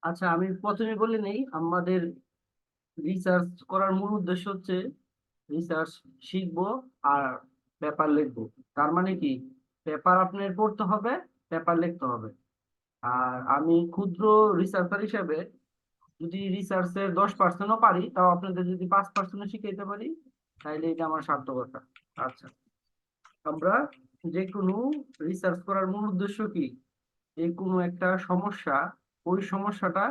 আচ্ছা, আমি প্রথমে বলে নেই আমাদের রিসার্চ করার মূল উদ্দেশ্য হচ্ছে রিসার্চ শিখবো আর পেপার লিখবো। তার মানে কি, পেপার আপনার পড়তে হবে, পেপার লিখতে হবে। আর আমি ক্ষুদ্র রিসার্চার হিসেবে যদি রিসার্চের 10%ও পারি, তাও আপনাদের যদি 5% শিখাইতে পারি, তাহলে এটা আমার সার্থকতা। আচ্ছা, আমরা যে কোনো রিসার্চ করার মূল উদ্দেশ্য কি, যে কোনো একটা সমস্যা, ওই সমস্যাটা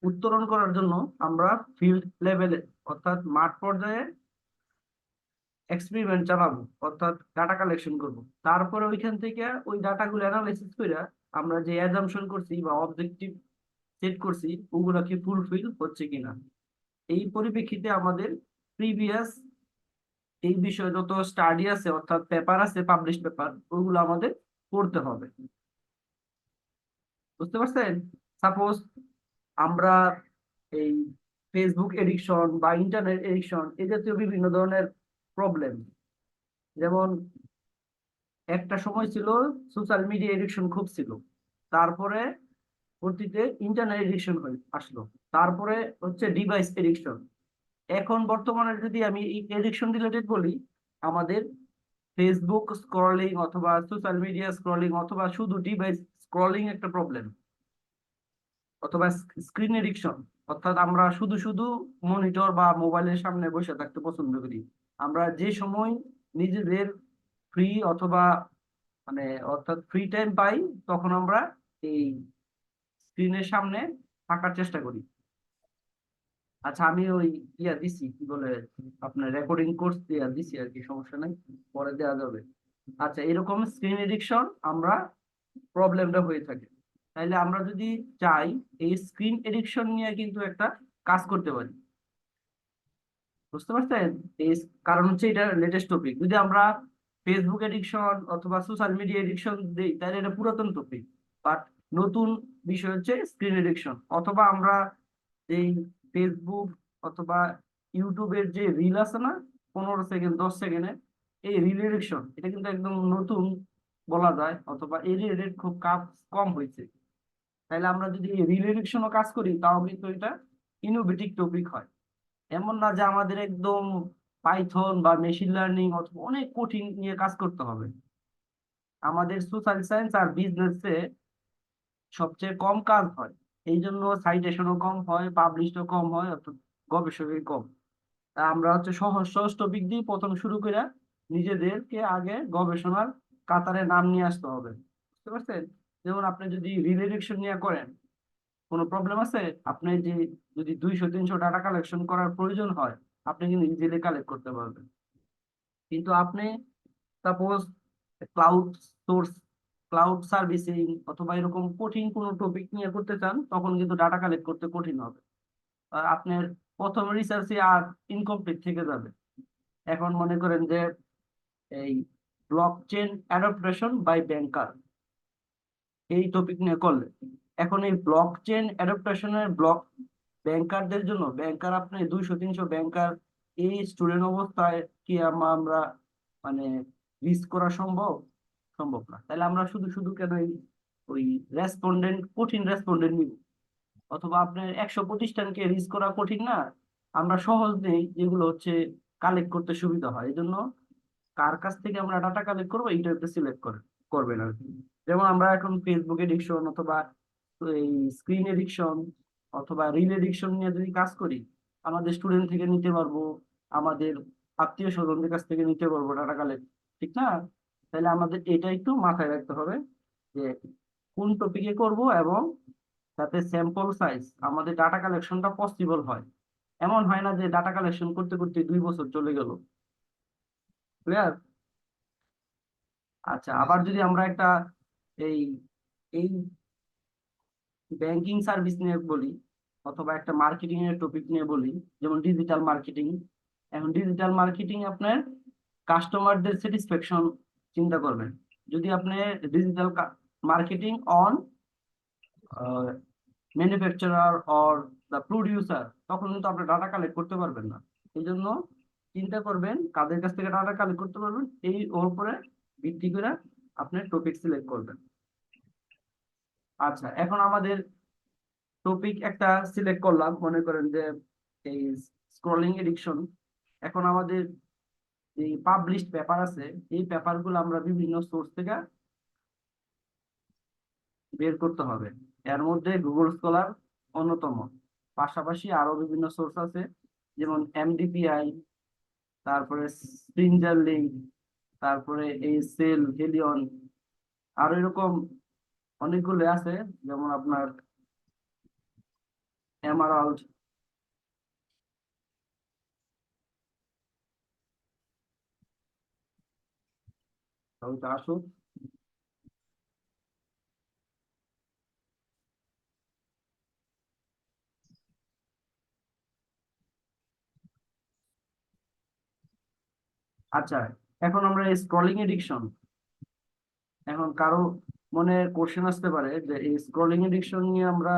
উত্তরণ করার জন্য আমরা ফিল্ড লেভেলে অর্থাৎ মাঠ পর্যায়ে এক্সপেরিমেন্ট চালাবো, অর্থাৎ ডাটা কালেকশন করব। তারপরে ওইখান থেকে ওই ডাটাগুলো অ্যানালাইসিস করে আমরা যে অ্যাজাম্পশন করছি বা অবজেক্টিভ সেট করছি, ওগুলা কি ফুলফিল হচ্ছে কিনা। এই পরিপ্রেক্ষিতে আমাদের প্রিভিয়াস এই বিষয়ে যত স্টাডি আছে অর্থাৎ পেপার আছে, পাবলিশ পেপার, ওগুলো আমাদের পড়তে হবে। বুঝতে পারছেন? সাপোজ আমরা এই ফেসবুক এডিকশন বা ইন্টারনেট এডিকশন, এ জাতীয় বিভিন্ন ধরনের প্রবলেম, যেমন একটা সময় ছিল সোশ্যাল মিডিয়া এডিকশন খুব ছিল, তারপরে পরবর্তীতে ইন্টারনেট এডিকশন আসলো, তারপরে হচ্ছে ডিভাইস এডিকশন। এখন বর্তমানে যদি আমি এই এডিকশন রিলেটেড বলি, আমাদের ফেসবুক স্ক্রলিং অথবা সোশ্যাল মিডিয়া স্ক্রলিং অথবা শুধু ডিভাইস স্ক্রলিং একটা প্রবলেম, অথবা স্ক্রিন এডিকশন, অর্থাৎ আমরা শুধু শুধু মনিটর বা মোবাইলের সামনে বসে থাকতে পছন্দ করি। আমরা যে সময় নিজেদের ফ্রি অথবা মানে অর্থাৎ ফ্রি টাইম পাই, তখন আমরা এই স্ক্রিনের সামনে থাকার চেষ্টা করি। আচ্ছা, আমি ওই দিছি কি বলে, আপনার রেকর্ডিং কোর্স দিছি আর কি, সমস্যা নাই, পরে দেওয়া যাবে। আচ্ছা, এরকম স্ক্রিন এডিকশন আমরা প্রবলেমটা হয়ে থাকে। তাইলে আমরা যদি চাই, এই স্ক্রিন এডিকশন নিয়ে কিন্তু একটা কাজ করতে পারি। বুঝতে পারছেন? এই কারণ হচ্ছে এটা লেটেস্ট টপিক। যদি আমরা ফেসবুক এডিকশন অথবা সোশ্যাল মিডিয়া এডিকশন দিই, তাহলে এটা পুরাতন টপিক। বাট নতুন বিষয় হচ্ছে স্ক্রিন এডিকশন। অথবা আমরা এই ফেসবুক অথবা ইউটিউবের যে রিল আছে না, 15 সেকেন্ড 10 সেকেন্ডের, এই রিল এডিকশন, এটা কিন্তু একদম নতুন বলা যায়, অথবা এই রিলেটেড খুব কাজ কম হয়েছে। তাহলে আমরা যদি এই রিল এডিকশনও কাজ করি, তাও কিন্তু এটা ইনোভেটিভ টপিক হয়। এমন না যে আমাদের একদম পাইথন বা মেশিন লার্নিং অথবা অনেক কঠিন নিয়ে কাজ করতে হবে। আমাদের সোশ্যাল সায়েন্স আর বিজনেসে সবচেয়ে কম কাজ হয়, এই জন্য সাইটেশনও কম হয়, পাবলিশও কম হয়, অর্থাৎ গবেষকই কম। তা আমরা হচ্ছে সহজ সহজ টপিক দিয়ে প্রথম শুরু করে নিজেদেরকে আগে গবেষণার কাতারে নাম নিয়ে আসতে হবে। বুঝতে পারছেন? যেমন আপনি যদি রিলেডিকশন নিয়ে করেন, কোনো প্রবলেম আছে, আপনি যে যদি 200-300 ডাটা কালেকশন করার প্রয়োজন হয়, আপনি কিন্তু ইজিলি কালেক্ট করতে পারবেন। কিন্তু আপনি suppose cloud source, cloud servicing অথবা এরকম কঠিন কোনো টপিক নিয়ে করতে চান, তখন কিন্তু ডাটা কালেক্ট করতে কঠিন হবে। আর আপনার প্রথম রিসার্চে আর ইনকমপ্লিট থেকে যাবে। এখন মনে করেন যে এই ব্লক চেন অ্যাডপ্টেশন বাই ব্যাংকার, এই টপিক নিয়ে করলে, এখন এই ব্লক চেন অ্যাডপ্টেশনের ব্লক ব্যাংকারদের জন্য, ব্যাংকার আপনি 200-300 ব্যাংকার এই স্টুডেন্ট অবস্থায় কি আমরা মানে রিস্ক করা সম্ভব? সম্ভব না। তাহলে আমরা শুধু শুধু কেন ওই রেসপন্ডেন্ট, কঠিন রেসপন্ডেন্ট নিব? অথবা আপনার 100 প্রতিষ্ঠানকে রিস্ক করা কঠিন না, আমরা সহজ নেই যেগুলো হচ্ছে কালেক্ট করতে সুবিধা হয়। এই জন্য কার কাছ থেকে আমরা ডাটা কালেক্ট করবো, এইটা একটা সিলেক্ট করবেন আর কি। যেমন আমরা এখন ফেসবুক এডিকশন অথবা এই স্ক্রিন এডিকশন অথবা রিল এডিকশন নিয়ে যদি কাজ করি, আমাদের স্টুডেন্ট থেকে নিতে পারবো, আমাদের আত্মীয় স্বজনদের কাছ থেকে নিতে পারবো ডাটা কালেক্ট, ঠিক না? তাহলে আমাদের এটা একটু মাথায় রাখতে হবে যে কোন টপিকে করব, এবং যাতে স্যাম্পল সাইজ আমাদের ডাটা কালেকশনটা পসিবল হয়। এমন হয় না যে ডাটা কালেকশন করতে করতে 2 বছর চলে গেল। ক্লিয়ার? আচ্ছা, আবার যদি আমরা একটা এই এই ব্যাংকিং সার্ভিস নিয়ে বলি, অথবা একটা মার্কেটিং এর টপিক নিয়ে বলি, যেমন ডিজিটাল মার্কেটিং। এখন ডিজিটাল মার্কেটিং আপনার কাস্টমারদের স্যাটিসফ্যাকশন চিন্তা করবেন। যদি আপনি digital marketing on manufacturer or the producer, তখন কিন্তু আপনি ডাটা কালেক্ট করতে পারবেন না। এই জন্য চিন্তা করবেন কাদের কাছ থেকে ডাটা কালেক্ট করতে পারবেন, এই ওর উপরে ভিত্তি করে আপনি টপিক সিলেক্ট করবেন। আচ্ছা, এখন আমাদের টপিক একটা সিলেক্ট করলাম, মনে করেন যে এই স্ক্রলিং এডিকশন। এখন আমাদের এই পাবলিশড পেপার আছে, এই পেপারগুলো আমরা বিভিন্ন সোর্স থেকে বের করতে হবে। এর মধ্যে গুগল স্কলার অন্যতম, পাশাপাশি আরো বিভিন্ন সোর্স আছে, যেমন এমডিপিআই, তারপরে স্প্রিঞ্জার লিঙ্ক, তারপরে এই সেল হেলিয়ন, আরো এরকম অনেকগুলো আছে, যেমন আপনার এমারাল্ড। আসুক। আচ্ছা, এখন আমরা স্ক্রলিং এডিকশন, এখন কারো মনে কোশ্চেন আসতে পারে যে এই স্ক্রলিং এডিকশন নিয়ে আমরা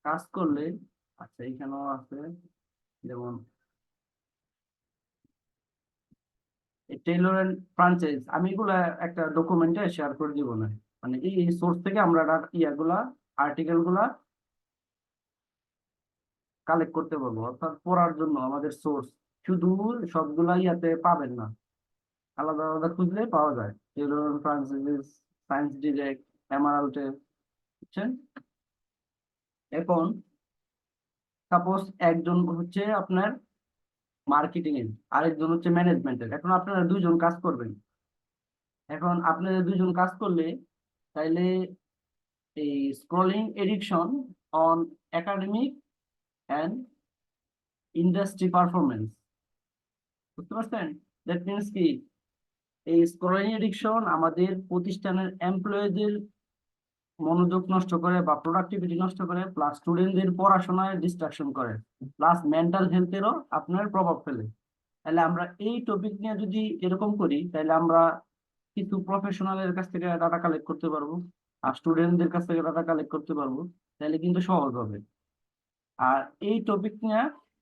কাজ করলে, আচ্ছা এখানেও আছে, যেমন টেইলর এন্ড ফ্রাঞ্চাইজ, আমি এগুলা একটা ডকুমেন্টে শেয়ার করে দিব না, মানে এই সোর্স থেকে আমরা ইয়াগুলা আর্টিকেল গুলা কালেক্ট করতে পারবো, অর্থাৎ পড়ার জন্য আমাদের সোর্স শুধু সবগুলা ইয়াতে পাবেন না, আলাদা আলাদা খুঁজলে পাওয়া যায়। Taylor and Francis, science direct, এমারাল্টে, বুঝছেন? এখন সাপোজ একজন হচ্ছে আপনার মার্কেটিং এর, আরেকজন হচ্ছে ম্যানেজমেন্টের, এখন আপনারা দুইজন কাজ করবেন। এখন আপনারা দুইজন কাজ করলে তাইলে এই scrolling addiction on academic and industry performance, বুঝতে পারছেন? দ্যাট মিনস কি, এই স্ক্রলিং এডিকশন আমাদের প্রতিষ্ঠানের এমপ্লয়ীদের মনোযোগ নষ্ট করে বা প্রোডাক্টিভিটি নষ্ট করে, প্লাস স্টুডেন্টদের পড়াশোনায় ডিস্ট্রাকশন করে, প্লাস মেন্টাল হেলথেরও আপনার প্রভাব ফেলে। তাহলে আমরা এই টপিক নিয়ে যদি এরকম করি, তাহলে আমরা কিছু প্রফেশনালের কাছ থেকে ডাটা কালেক্ট করতে পারবো, আর স্টুডেন্টদের কাছ থেকে ডাটা কালেক্ট করতে পারবো, তাহলে কিন্তু সহজ হবে। আর এই টপিক নিয়ে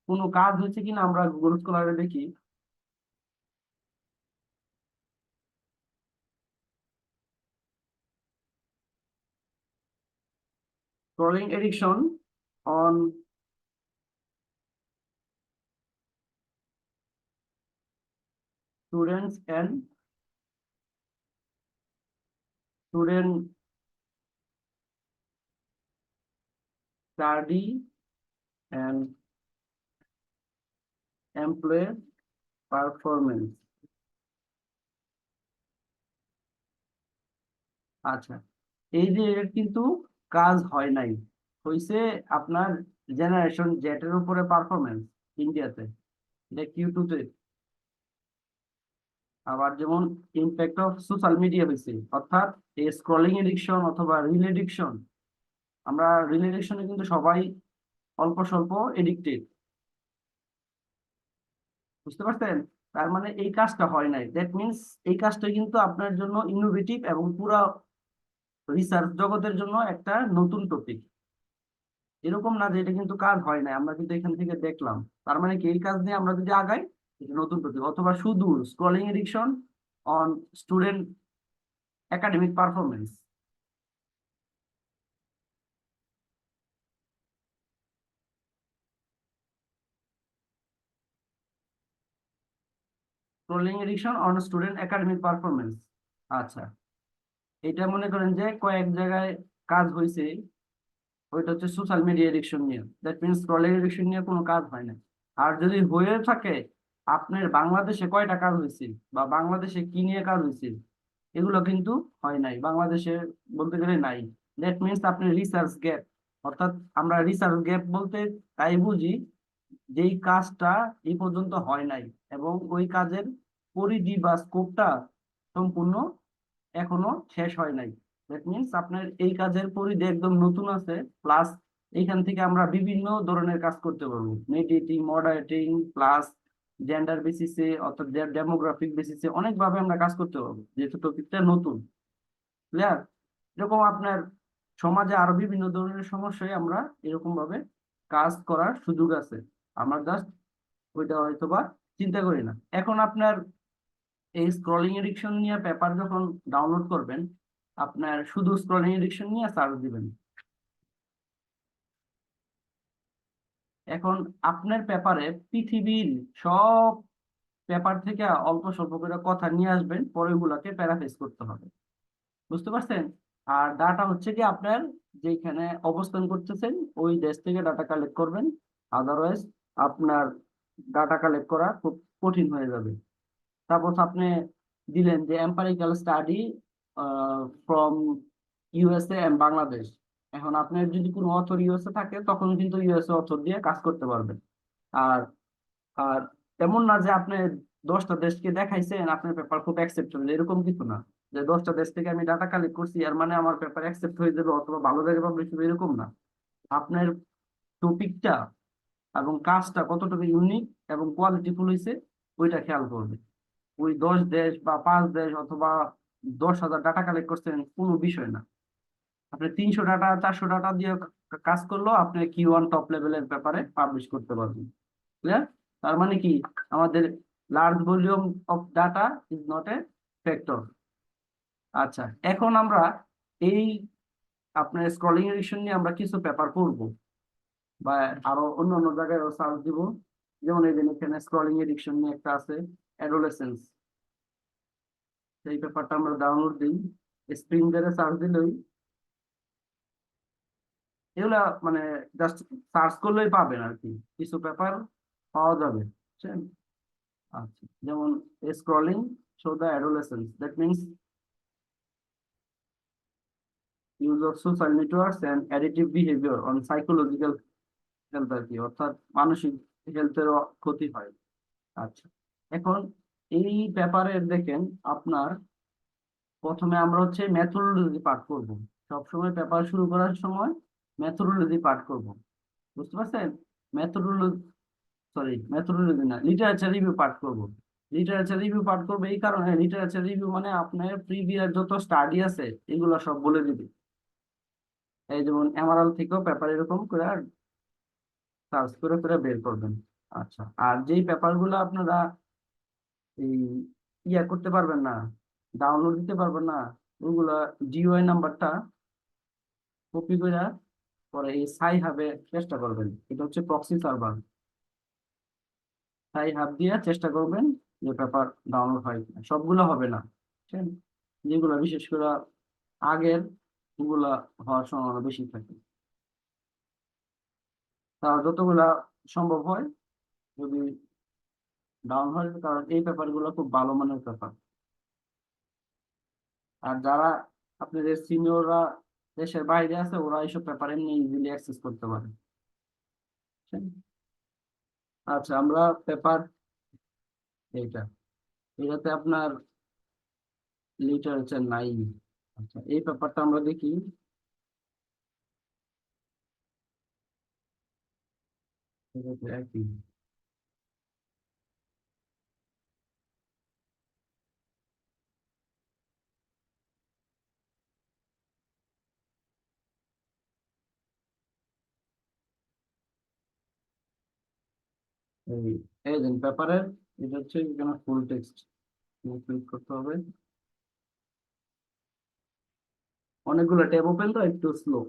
কোনো কাজ হয়েছে কিনা আমরা গুগল স্কলারে দেখি। Scrolling addiction on students and student study and employ performance. আচ্ছা, এই যে এর কিন্তু কাজ হয় নাই, হয়েছে আপনার জেনারেশন জেটের উপরে পারফরমেন্স ইন্ডিয়াতে, এটা কিউ2 তে। আবার যেমন ইম্প্যাক্ট অফ সোশ্যাল মিডিয়া হয়েছে, অর্থাৎ এই স্ক্রলিং এডিকশন অথবা রিল এডিকশন, আমরা রিল এডিকশনে কিন্তু সবাই অল্প স্বল্প এডিক্টেড, বুঝতে পারছেন? তার মানে এই কাজটা হয় নাই, দ্যাট মিনস এই কাজটা কিন্তু আপনার জন্য ইনোভেটিভ এবং পুরা রিসার্চ জগতের জন্য একটা নতুন টপিক। এরকম না যে এটা কিন্তু কাজ হয় নাই, আমরা কিন্তু এখান থেকে দেখলাম, তার মানে কি এই কাজ নিয়ে আমরা যদি আগাই এটা নতুন টপিক। অথবা শুধু scrolling addiction on student academic performance. Scrolling addiction on student academic performance. আচ্ছা, এটা মনে করেন যে কয়েক জায়গায় কাজ হয়েছে, ওইটা হচ্ছে সোশ্যাল মিডিয়া এডিকশন নিয়ে, দ্যাট মিনস স্ক্রলিং এডিকশন নিয়ে কোনো কাজ হয় না। আর যদি হয়ে থাকে, আপনার বাংলাদেশে কয়টা কাজ হয়েছে বা বাংলাদেশে কি নিয়ে কাজ হয়েছে, এগুলো কিন্তু হয় নাই বাংলাদেশে, বলতে গেলে নাই। দ্যাট মিনস আপনি রিসার্চ গ্যাপ, অর্থাৎ আমরা রিসার্চ গ্যাপ বলতে তাই বুঝি যেই কাজটা এই পর্যন্ত হয় নাই, এবং ওই কাজের পরিধি বা স্কোপটা সম্পূর্ণ এখনো শেষ হয় নাই। দ্যাট মিনস আপনার এই কাজের পরিধি একদম নতুন আছে, প্লাস এইখান থেকে আমরা বিভিন্ন ধরনের কাজ করতে পারবো, মেডিটিং, মডারেটিং, প্লাস জেন্ডার বেসিসে অর্থাৎ ডেমোগ্রাফিক বেসিসে অনেকভাবে আমরা কাজ করতে পারবো, যেহেতু টপিকটা নতুন। ক্লিয়ার? এরকম আপনার সমাজে আরো বিভিন্ন ধরনের সমস্যায় আমরা এরকম ভাবে কাজ করার সুযোগ আছে, আমরা জাস্ট ওইটা হয়তোবা চিন্তা করি না। এখন আপনার এই স্ক্রলিং এডিকশন নিয়ে পেপার যখন ডাউনলোড করবেন, আপনার শুধু স্ক্রলিং এডিকশন নিয়ে সার্চ দিবেন, এখন আপনার পেপারে পৃথিবীর সব পেপার থেকে অল্প স্বল্প করে কথা নিয়ে আসবেন, পরে ওগুলাকে প্যারাফ্রেজ করতে হবে। বুঝতে পারছেন? আর ডাটা হচ্ছে কি আপনার যেখানে অবস্থান করতেছেন ওই দেশ থেকে ডাটা কালেক্ট করবেন, আদারওয়াইজ আপনার ডাটা কালেক্ট করা খুব কঠিন হয়ে যাবে। সাপোজ আপনি দিলেন যে empirical study from USA and Bangladesh. এখন আপনার যদি কোনো অথর ইউএসএ থাকে তখন কিন্তু ইউএসএ অথর দিয়ে কাজ করতে পারবেন। আর আর এমন না যে আপনি 10টা দেশকে দেখাইছেন আপনার পেপার খুব অ্যাকসেপ্টেবল, এরকম কিছু না যে 10টা দেশ থেকে আমি ডাটা কালেক্ট করছি আর মানে আমার পেপার অ্যাকসেপ্ট হয়ে যাবে অথবা ভালো জায়গায় পাবলিশ হবে, এরকম না। আপনার টপিকটা এবং কাজটা কতটুকু ইউনিক এবং কোয়ালিটিফুল হয়েছে ওইটা খেয়াল করবে। ওই 10 দেশ বা 5 দেশ অথবা 10,000 ডাটা কালেক্ট করছেন কোনো বিষয় না। আপনি 300 ডাটা 400 ডাটা দিয়ে কাজ করলেও আপনি Q1 টপ লেভেলের ব্যাপারে পাবলিশ করতে পারবেন। ক্লিয়ার? তার মানে কি আমাদের large volume of data is not a factor. আচ্ছা, এখন আমরা এই আপনার স্ক্রলিং এডিশন নিয়ে আমরা কিছু পেপার পড়ব বা আরো অন্য অন্য জায়গায় সার্চ দিব। যেমন এই যে এখানে স্ক্রলিং এডিকশন নিয়ে একটা আছে, অ্যাডোলেসেন্স। এই পেপারটা আমরা ডাউনলোড দিই, স্প্রিং দিয়ে সার্চ দিলেই এগুলা মানে জাস্ট সার্চ করলেই পাবেন আর কি, কিছু পেপার পাওয়া যাবে, বুঝছেন? আচ্ছা, যেমন scrolling show the adolescence, that means use of social networks and addictive behaviour on psychological health আর কি, অর্থাৎ মানসিক হেলথেরও ক্ষতি হয়। আচ্ছা, এখন এই ব্যাপারে দেখেন আপনার প্রথমে আমরা হচ্ছে মেথোডোলজি পাঠ করব। সবসময় পেপার শুরু করার সময় মেথোডোলজি পাঠ করব। বুঝতে পারছেন? মেথোডোলজি, সরি মেথোডোলজি না, লিটারেচার রিভিউ পাঠ করব। লিটারেচার রিভিউ পাঠ করবো এই কারণে, লিটারেচার রিভিউ মানে আপনার প্রিভিয়াস যত স্টাডি আছে এগুলো সব বলে দিবে। এই যেমন এমআরএল থেকেও পেপার এরকম করে সার্চ করে করে বের করবেন। আচ্ছা, আর যেই পেপার গুলো আপনারা এই ইয়া করতে পারবেন না, ডাউনলোড দিতে পারবেন না, ওইগুলা জিইউআই নাম্বারটা কপি করে পরে এই সাই হাবে চেষ্টা করবেন। এটা হচ্ছে প্রক্সি সার্ভার, সাই হাব দিয়ে চেষ্টা করবেন যে পেপার ডাউনলোড হয় কিনা। সবগুলো হবে না, বুঝছেন? যেগুলো বিশেষ করে আগের ওগুলা হওয়ার সম্ভাবনা বেশি থাকে। তা যতগুলা সম্ভব হয় যদি ডাউন হয়, কারণ এই পেপার গুলো খুব ভালো মানের পেপার। আর যারা আপনাদের সিনিয়ররা দেশের বাইরে আছে ওরা এইসব পেপার এমনি ইজিলি অ্যাক্সেস করতে পারে, বুঝছেন? আচ্ছা, আমরা পেপার এইটা, এটাতে আপনার লিটারেচার নাই। আচ্ছা, এই পেপারটা আমরা দেখি। এটাতে একই এই এই যে পেপারের, এটা হচ্ছে এখানে ফুল টেক্সট ক্লিক করতে হবে। অনেকগুলো ট্যাব ওপেন তো একটু স্লো।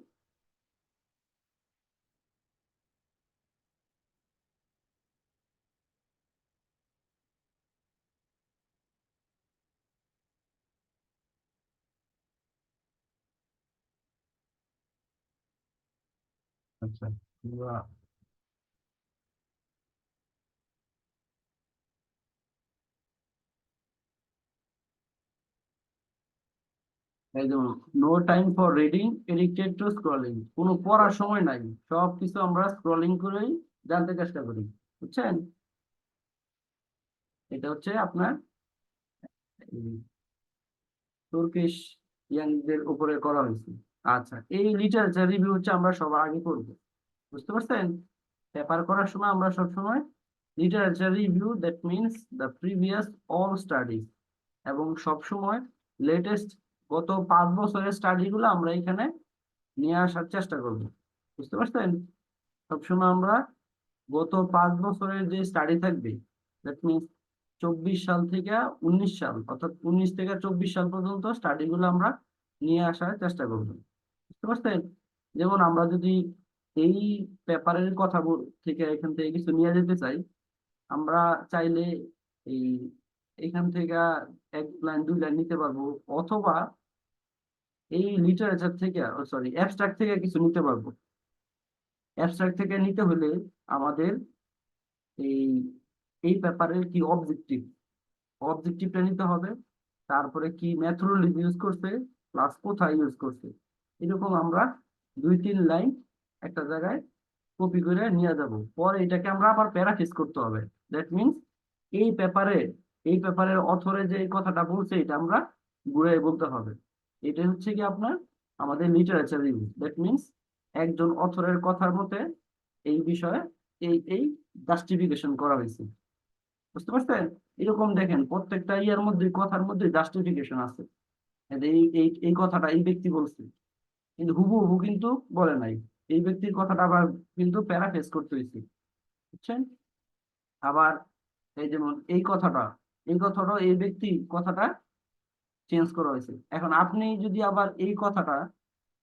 আচ্ছা, এই যেমন no time for reading, addicted to scrolling, কোনো পড়ার সময় নাই, সব কিছু আমরা স্ক্রলিং করেই জানতে চেষ্টা করি, বুঝছেন? এটা হচ্ছে আপনার তুর্কিশ ইয়াংদের উপরে করা হয়েছে। আচ্ছা, এই লিটারেচার রিভিউ হচ্ছে আমরা সবার আগে করবো, বুঝতে পারছেন? পেপার করার সময় আমরা সব সময় literature review, that means the previous all studies, এবং সব সময় লেটেস্ট গত 5 বছরের স্টাডি গুলো আমরা এখানে নিয়ে আসার চেষ্টা করব। বুঝতে পারছেন? সবসময় আমরা গত 5 বছরের যে স্টাডি থাকবে, দ্যাট মিনস 24 সাল থেকে 19 সাল, অর্থাৎ 19 থেকে 24 সাল পর্যন্ত স্টাডি গুলো আমরা নিয়ে আসার চেষ্টা করব। বুঝতে পারছেন? যেমন আমরা যদি এই পেপারের কথা থেকে এখান থেকে কিছু নিয়ে যেতে চাই, আমরা চাইলে এই এখান থেকে এক লাইন দুই লাইন নিতে পারবো, অথবা এই লিটারেচার থেকে, সরি অ্যাবস্ট্রাক্ট থেকে কিছু নিতে পারবো। অ্যাবস্ট্রাক্ট থেকে নিতে হলে আমাদের এই এই পেপারের কি অবজেক্টিভ, অবজেক্টিভটা নিতে হবে, তারপরে কি মেথোডোলজি ইউজ করছে, প্লাস কোথায় ইউজ করছে, এরকম আমরা দুই তিন লাইন একটা জায়গায় কপি করে নিয়ে যাব। পরে এটাকে আমরা আবার প্যারাফ্রেজ করতে হবে। দ্যাট মিনস এই পেপারে, এই পেপারের অথরে যে এই কথাটা বলছে এটা আমরা ঘুরে বলতে হবে। এটা হচ্ছে কি আপনার আমাদের লিটারেচার রিভিউ। দ্যাট মিনস একজন অথরের কথার মতে এই বিষয়ে এই জাস্টিফিকেশন করা হয়েছে। বুঝতে পারছেন? এরকম দেখেন প্রত্যেকটা ইয়ার মধ্যে কথার মধ্যে জাস্টিফিকেশন আছে, এই এই এই কথাটা এই ব্যক্তি বলছে, কিন্তু হুবহু কিন্তু বলে নাই। এই ব্যক্তির কথাটা আবার কিন্তু প্যারাফ্রেজ করতে হয়েছে। বুঝছেন? আবার এই যেমন এই কথাটা এই ব্যক্তি কথাটা চেঞ্জ করা হয়েছে। এখন আপনি যদি আবার এই কথাটা,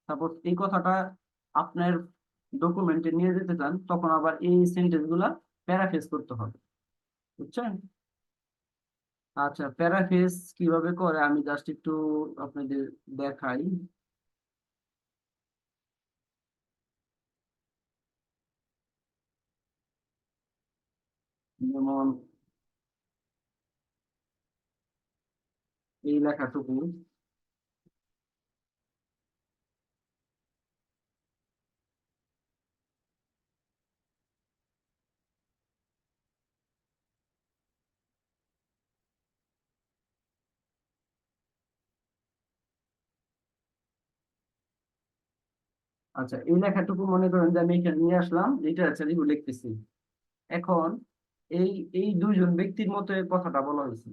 সাপোজ এই কথাটা আপনার ডকুমেন্টে নিয়ে যেতে চান, তখন আবার এই সেন্টেন্স গুলা প্যারাফ্রেজ করতে হবে। বুঝছেন? আচ্ছা, প্যারাফ্রেজ কিভাবে করে আমি জাস্ট একটু আপনাদের দেখাই। যেমন এই লেখাটুকু, আচ্ছা এই লেখাটুকু মনে করেন যে আমি এখানে নিয়ে আসলাম, লিটারেচার রিভিউ লিখতেছি। এখন এই এই দুইজন ব্যক্তির মতো এই কথাটা বলা হয়েছে,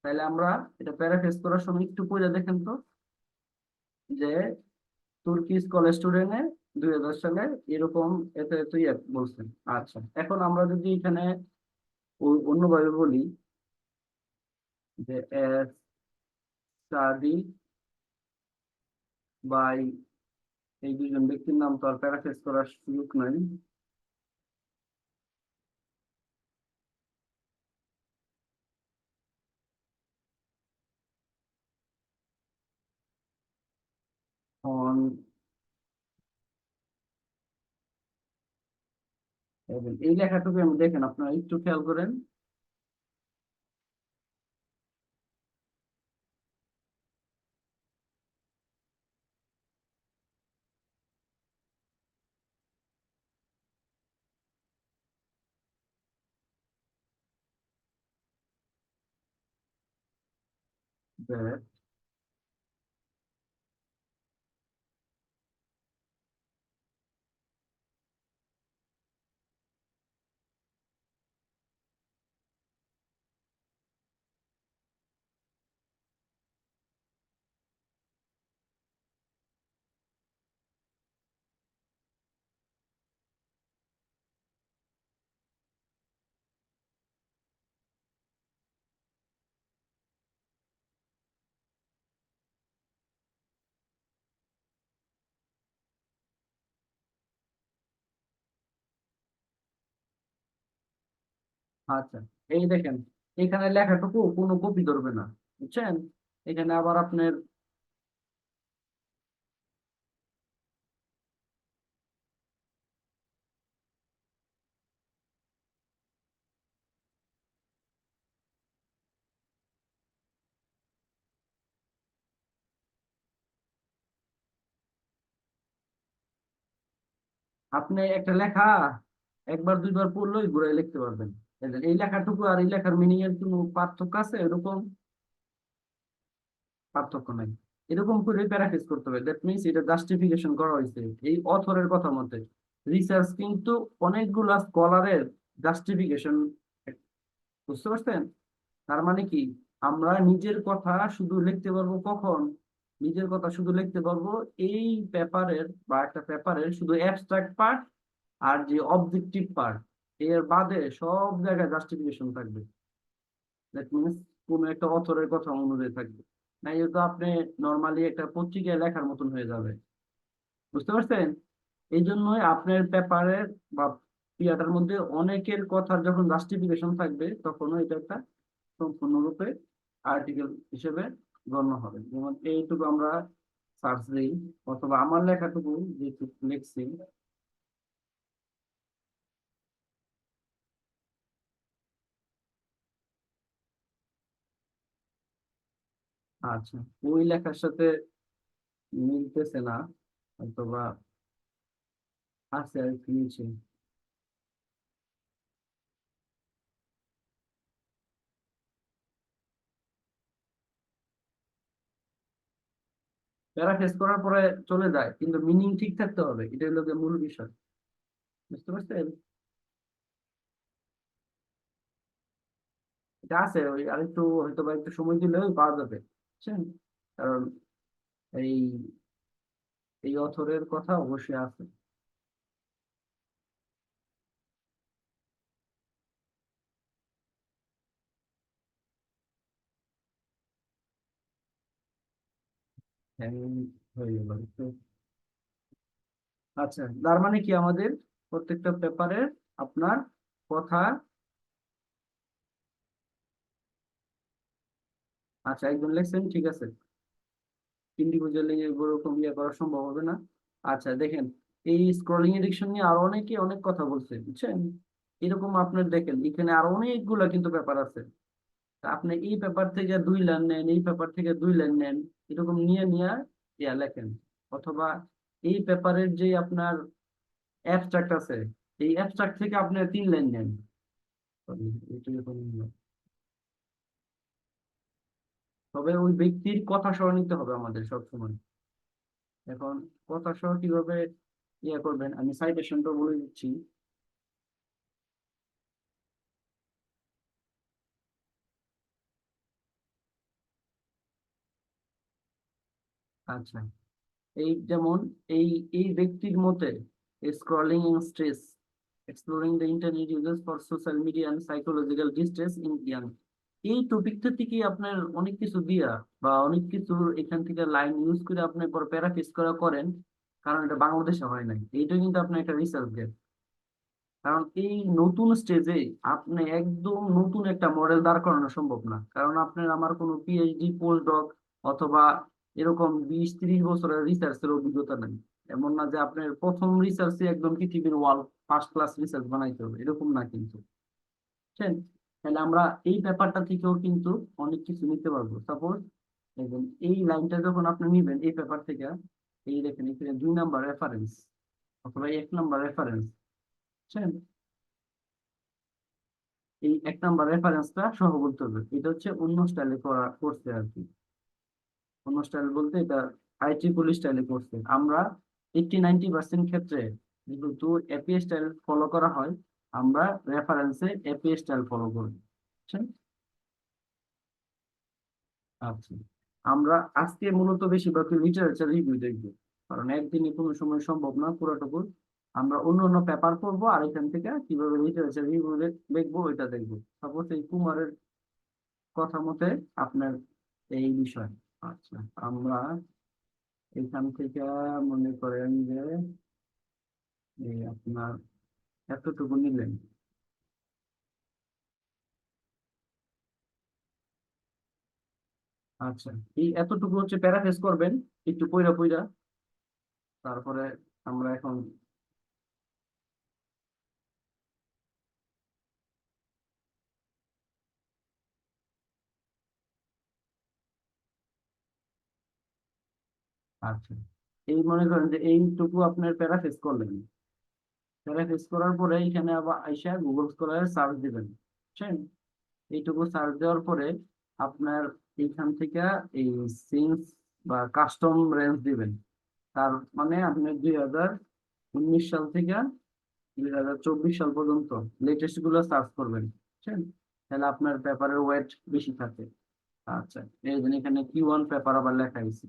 তাহলে আমরা এটা প্যারাফ্রেজ করার সময় একটু পড়ে দেখেন তো, যে তুর্কিশ কলেজ স্টুডেন্টে 2010 সালে এরকম এত এত ইয়ে বলছেন। আচ্ছা, এখন আমরা যদি এখানে অন্যভাবে বলি যে স্টাডি বাই, এই দুজন ব্যক্তির নাম তো আর প্যারাফ্রেজ করার সুযোগ নাই। অন, এই লেখাটুকু আমি দেখেন, আপনারা একটু খেয়াল করেন। যে আচ্ছা, এই দেখেন এখানে লেখাটুকু কোনো কপি ধরবে না। বুঝছেন? এখানে আবার আপনার, আপনি একটা লেখা একবার দুইবার পড়লেই ঘুরাই লিখতে পারবেন। এই লেখাটুকু আর এই লেখার মিনিং এর কোনো পার্থক্য আছে? এরকম পার্থক্য নাই। এরকম করে প্যারাফ্রেজ করতে হবে। দ্যাট মিনস এটা জাস্টিফিকেশন করা হয়েছে এই অথরের কথা মতে। রিসার্চ কিন্তু অনেকগুলা স্কলারের জাস্টিফিকেশন, বুঝতে পারছেন? তার মানে কি, আমরা নিজের কথা শুধু লিখতে পারবো কখন, নিজের কথা শুধু লিখতে পারবো এই পেপারের বা একটা পেপারের শুধু অ্যাবস্ট্রাক্ট পার্ট আর যে অবজেক্টিভ পার্ট, এর বাদে সব জায়গায় জাস্টিফিকেশন থাকবে। দ্যাট মিনস কোন একটা অথরের কথা অনুযায়ী থাকবে। না এটা তো আপনি নর্মালি একটা পত্রিকায় লেখার মতন হয়ে যাবে। বুঝতে পারছেন? এই জন্যই আপনার পেপারের বা ইয়াটার মধ্যে অনেকের কথার যখন জাস্টিফিকেশন থাকবে তখনও এটা একটা সম্পূর্ণরূপে আর্টিকেল হিসেবে গণ্য হবে। যেমন এইটুকু আমরা সার্চ দিই, অথবা আমার লেখাটুকু যেটুকু লিখছি। আচ্ছা, ওই লেখার সাথে মিলতেছে না, অথবা আছে আর কি নিচে। প্যারাফ্রেজ করার পরে চলে যায়, কিন্তু মিনিং ঠিক থাকতে হবে, এটা হলো গিয়ে মূল বিষয়। বুঝতে পারছেন? এটা আছে, ওই আরেকটু হয়তো বা একটু সময় দিলে পাওয়া যাবে, বুঝছেন? কারণ এই এই অথরের কথা অবশ্যই আছে। হ্যাঁ, হয়ে গেল একটু। আচ্ছা, তার মানে কি আমাদের প্রত্যেকটা পেপারে আপনার কথা, আচ্ছা একজন লেখছেন, ঠিক আছে, ইন্ডিভিজুয়ালি এরকম ইয়ে করা সম্ভব হবে না। আচ্ছা দেখেন, এই স্ক্রলিং এডিকশন নিয়ে আরো অনেকে অনেক কথা বলছে, বুঝছেন? এরকম আপনার দেখেন এখানে আরো অনেকগুলা কিন্তু পেপার আছে। তা আপনি এই পেপার থেকে 2 লাইন নেন, এই পেপার থেকে 2 লাইন নেন, এরকম নিয়ে নিয়ে ইয়া লেখেন। অথবা এই পেপারের যে আপনার অ্যাবস্ট্রাক্ট আছে, এই অ্যাবস্ট্রাক্ট থেকে আপনি 3 লাইন নেন। Sorry, এটা এরকম না। তবে ওই ব্যক্তির কথা সহ নিতে হবে আমাদের সব সময়। এখন কথা সহ কিভাবে ইয়ে করবেন, আমি সাইটেশনটা বলে দিচ্ছি। আচ্ছা, এই যেমন এই এই ব্যক্তির মতে scrolling in stress, exploring the internet uses for social media and psychological distress in young, এই টপিকটা থেকে আপনার অনেক কিছু দিয়া বা অনেক কিছু এখান থেকে লাইন ইউজ করে আপনি পর প্যারাফ্রেজ করা করেন। কারণ এটা বাংলাদেশে হয় নাই, এইটা কিন্তু আপনার একটা রিসার্চ গেট। কারণ এই নতুন স্টেজে আপনি একদম নতুন একটা মডেল দাঁড় করানো সম্ভব না, কারণ আপনার আমার কোনো পিএইচডি পোস্ট ডক অথবা এরকম 20-30 বছরের রিসার্চের অভিজ্ঞতা নেই। এমন না যে আপনার প্রথম রিসার্চে একদম পৃথিবীর ওয়ার্ল্ড ফার্স্ট ক্লাস রিসার্চ বানাইতে হবে, এরকম না কিন্তু, বুঝছেন? তাহলে আমরা এই ব্যাপারটা থেকেও কিন্তু অনেক কিছু নিতে পারবো। সাপোজ দেখবেন, এই লাইনটা যখন আপনি নিবেন এই পেপার থেকে, এই দেখেন এখানে 2 নাম্বার রেফারেন্স অথবা 1 নাম্বার রেফারেন্স, বুঝছেন? এই 1 নাম্বার রেফারেন্সটা সহ বলতে হবে, এটা হচ্ছে অন্য স্টাইলে করা করছে আর কি। অন্য স্টাইল বলতে এটা আইট্রিপল স্টাইলে করছে। আমরা 80-90% ক্ষেত্রে যেহেতু এপি স্টাইল ফলো করা হয়, আমরা রেফারেন্সে এপি স্টাইল ফলো করি, বুঝছেন? আচ্ছা, আমরা আজকে মূলত বেশিরভাগ লিটারেচার রিভিউ দেখবো, কারণ একদিনে কোনো সময় সম্ভব না পুরোটুকু। আমরা অন্য অন্য পেপার পড়বো আর এখান থেকে কিভাবে লিটারেচার রিভিউ দেখবো এটা দেখবো। সাপোজ এই কুমারের কথা মতে আপনার এই বিষয়। আচ্ছা, আমরা এখান থেকে মনে করেন যে এই আপনার এতটুকু নিলেন। আচ্ছা, এই এতটুকু হচ্ছে প্যারাফ্রেজ করবেন একটু পইরা পইরা, তারপরে আমরা এখন, আচ্ছা এই মনে করেন যে এইটুকু আপনার প্যারাফ্রেজ করলেন। প্যারাফ্রেজ করার পরে এখানে আবার আইসা গুগল স্কলারে সার্চ দিবেন, বুঝছেন? এইটুকু সার্চ দেওয়ার পরে আপনার এইখান থেকে এই সিন্স বা কাস্টম রেঞ্জ দিবেন। তার মানে আপনি 2019 সাল থেকে 2024 সাল পর্যন্ত লেটেস্ট গুলো সার্চ করবেন, বুঝছেন? তাহলে আপনার পেপারের ওয়েট বেশি থাকে। আচ্ছা, এই জন্য এখানে Q1 পেপার আবার লেখা হয়েছে,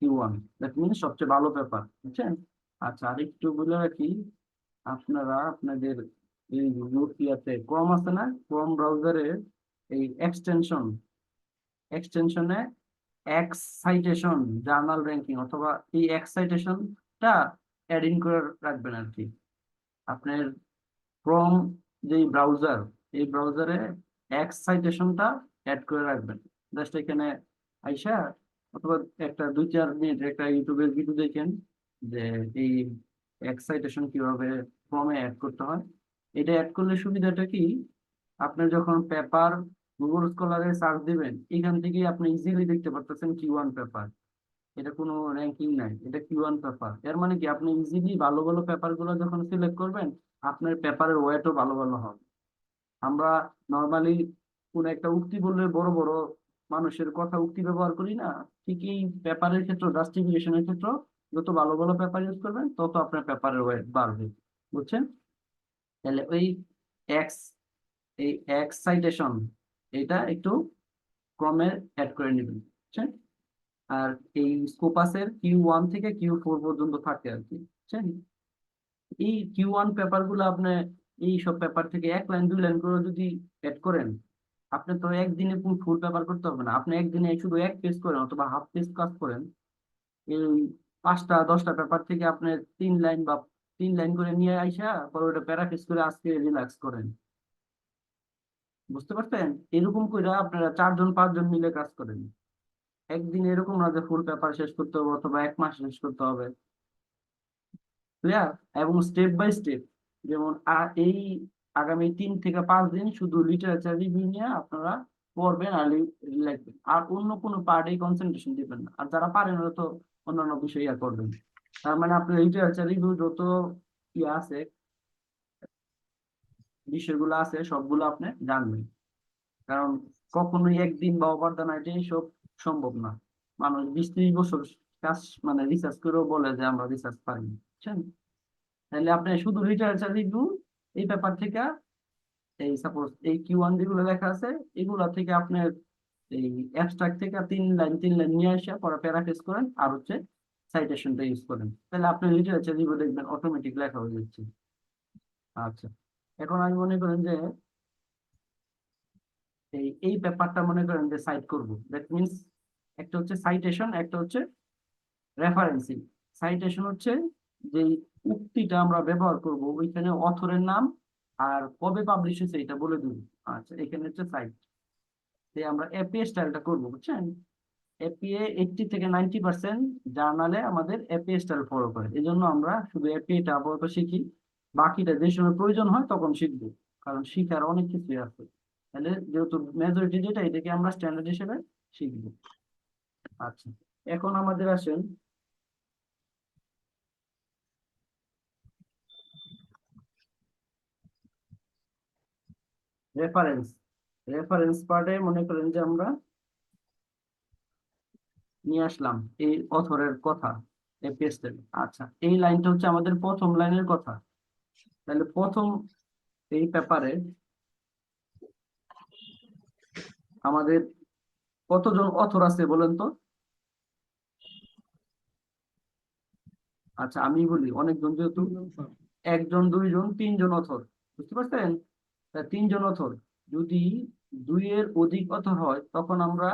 Q1 দ্যাট মিনস সবচেয়ে ভালো পেপার, বুঝছেন? আচ্ছা, আরেকটু বলে রাখি, আপনারা আপনাদের এই নোকিয়াতে ক্রোম আছে না, ক্রোম ব্রাউজারে এই এক্সটেনশনে এক্স সাইটেশন জার্নাল র্যাঙ্কিং, অথবা এই এক্স সাইটেশনটা অ্যাড ইন করে রাখবেন আর কি। আপনার ক্রোম যে ব্রাউজার, এই ব্রাউজারে এক্স সাইটেশনটা অ্যাড করে রাখবেন। জাস্ট এখানে আইসা অথবা একটা 2-4 মিনিট একটা ইউটিউবের ভিডিও দেখেন যে এই এক্স সাইটেশন কিভাবে ক্রমে অ্যাড করতে হয়। এটা অ্যাড করলে সুবিধাটা কি, আপনি যখন পেপার গুগল স্কলারে সার্চ দিবেন, এখান থেকে আপনি ইজিলি দেখতে পারতেছেন Q1 পেপার। এটা কোনো র্যাঙ্কিং নাই, এটা Q1 পেপার। এর মানে কি, আপনি ইজিলি ভালো ভালো পেপার গুলো যখন সিলেক্ট করবেন, আপনার পেপারের ওয়েটও ভালো ভালো হবে। আমরা নর্মালি কোন একটা উক্তি বললে বড় বড় মানুষের কথা উক্তি ব্যবহার করি না, ঠিক এই পেপারের ক্ষেত্রে, জাস্টিফিকেশনের ক্ষেত্রে যত ভালো ভালো পেপার ইউজ করবেন তত আপনার পেপারের ওয়েট বাড়বে। বুঝছেন? তাহলে ওই এক্স, এই এক্স সাইটেশন এটা একটু ক্রমে অ্যাড করে নেবেন, বুঝছেন? আর এই স্কোপাসের Q1 থেকে Q4 পর্যন্ত থাকে আর কি, বুঝছেন? এই Q1 পেপার গুলো আপনি এই সব পেপার থেকে 1 লাইন 2 লাইন করে যদি অ্যাড করেন, আপনি তো একদিনে ফুল ফুল পেপার করতে হবে না। আপনি একদিনে শুধু 1 পেজ করেন অথবা হাফ পেজ কাজ করেন, এই 5টা 10টা পেপার থেকে আপনি 3 লাইন বা 3 লাইন করে নিয়ে আইসা পরে ওটা প্যারাফ্রেজ করে আজকে রিল্যাক্স করেন। বুঝতে পারছেন? এরকম করে আপনারা 4 জন 5 জন মিলে কাজ করেন। একদিন এরকম না যে ফুল পেপার শেষ করতে হবে অথবা 1 মাস শেষ করতে হবে। ক্লিয়ার? এবং স্টেপ বাই স্টেপ, যেমন এই আগামী 3 থেকে 5 দিন শুধু লিটারেচার রিভিউ নিয়ে আপনারা পড়বেন আর লিখবেন, আর অন্য কোনো পার্টে কনসেন্ট্রেশন দিবেন না। আর যারা পারেন ওরা তো অন্যান্য বিষয় ইয়া করবেন। তার মানে আপনার লিটারেচার রিভিউ যত ইয়ে আছে, বিষয়গুলো আছে, সবগুলো আপনি জানবেন। কারণ কখনোই একদিন বা ওভার দ্য নাইটে সব সম্ভব না। মানুষ 20-30 বছর কাজ মানে রিসার্চ করেও বলে যে আমরা রিসার্চ পারি, বুঝছেন? তাহলে আপনি শুধু লিটারেচার রিভিউ এই পেপার থেকে, এই সাপোজ এই Q1 যেগুলো লেখা আছে এগুলা থেকে আপনার এই অ্যাবস্ট্রাক্ট থেকে 3 লাইন 3 লাইন নিয়ে আসে পরে প্যারাফ্রেজ করেন আর হচ্ছে সাইটেশনটা ইউজ করেন, তাহলে আপনি লিটারেচার রিভিউ দেখবেন অটোমেটিক লেখা হয়ে যাচ্ছে। আচ্ছা, এখন আমি মনে করেন যে এই পেপারটা মনে করেন যে সাইট করব, দ্যাট মিনস একটা হচ্ছে সাইটেশন, একটা হচ্ছে রেফারেন্সিং। সাইটেশন হচ্ছে যে উক্তিটা আমরা ব্যবহার করব ওইখানে অথরের নাম আর কবে পাবলিশ হয়েছে এটা বলে দেব। আচ্ছা, এখানে হচ্ছে সাইট, আমরা এপিএ স্টাইলটা করবো, বুঝছেন? এপিএ 80 থেকে 90% জার্নালে আমাদের এপিএ স্টাইল ফলো করে, এই জন্য আমরা শুধু এপিএটা আপাতত শিখি। বাকিটা যে সময় প্রয়োজন হয় তখন শিখবো, কারণ শিখার অনেক কিছুই আছে। তাহলে যেহেতু মেজরিটি যেটা, এটাকে আমরা স্ট্যান্ডার্ড হিসেবে শিখবো। আচ্ছা, এখন আমাদের আসেন রেফারেন্স। রেফারেন্স পার্টে মনে করেন যে আমরা নিয়ে আসলাম এই অথরের কথা, এই পেজটা। আচ্ছা, এই লাইনটা হচ্ছে আমাদের প্রথম লাইনের কথা। তাহলে প্রথম এই পেপারে আমাদের কতজন অথর আছে বলেন তো? আচ্ছা, আমি বলি অনেকজন, যেহেতু 1 জন 2 জন 3 জন অথর, বুঝতে পারছেন? তা 3 জন অথর, যদি 2 এর অধিক অথর হয় তখন আমরা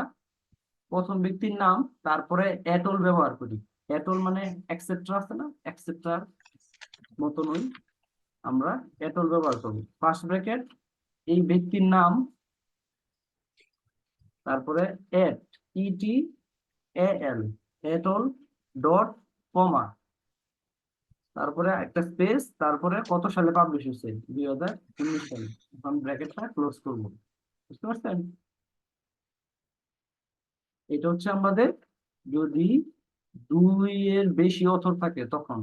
প্রথম ব্যক্তির নাম তারপরে এটল ব্যবহার করি। এটল মানে এক্সেট্রা আছে না, এক্সেট্রার মতনই আমরা এটল ব্যবহার করি। ফার্স্ট ব্র্যাকেট এই ব্যক্তির নাম, তারপরে এট, ইটি এল, এটল ডট কমা, তারপরে একটা স্পেস, তারপরে কত সালে পাবলিশ হয়েছে, 2019 সালে। এখন ব্র্যাকেটটা ক্লোজ করবো। বুঝতে পারছেন? এটা হচ্ছে আমাদের যদি 2 এর বেশি অথর থাকে তখন।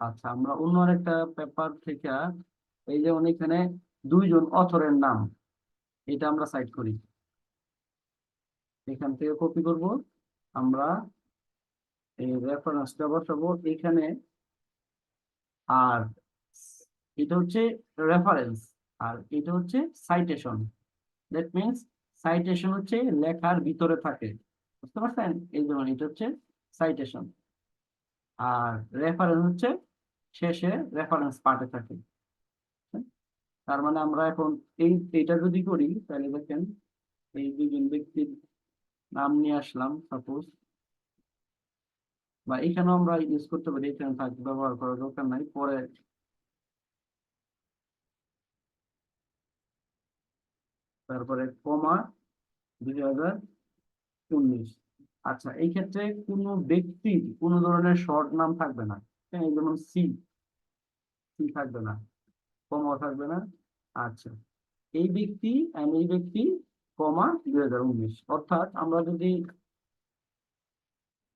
আচ্ছা, আমরা অন্য আরেকটা পেপার থেকে, এই যেমন এখানে 2 জন অথরের নাম, এটা আমরা সাইড করি, এখান থেকে কপি করব আমরা, এই রেফারেন্সটা বসাবো এখানে। আর এটা হচ্ছে রেফারেন্স, আর এটা হচ্ছে সাইটেশন। দ্যাট মিনস সাইটেশন হচ্ছে লেখার ভিতরে থাকে, বুঝতে পারছেন? এই যেমন এটা হচ্ছে সাইটেশন, আর রেফারেন্স হচ্ছে শেষে রেফারেন্স পার্টে থাকে। তার মানে আমরা এখন এইটা যদি করি তাহলে দেখেন, এই 2 জন ব্যক্তির নাম নিয়ে আসলাম সাপোজ, বা এখানেও আমরা ইউজ করতে পারি, এখানে থাকবে, ব্যবহার করার দরকার নাই পরে। তারপরে কমা 2019। আচ্ছা, এই ক্ষেত্রে কোনো ব্যক্তির কোনো ধরনের শর্ট নাম থাকবে না। হ্যাঁ, এই যেমন সি, সি থাকবে না, কমা থাকবে না। আচ্ছা, এই ব্যক্তি and এই ব্যক্তি, কমা 2019। অর্থাৎ আমরা যদি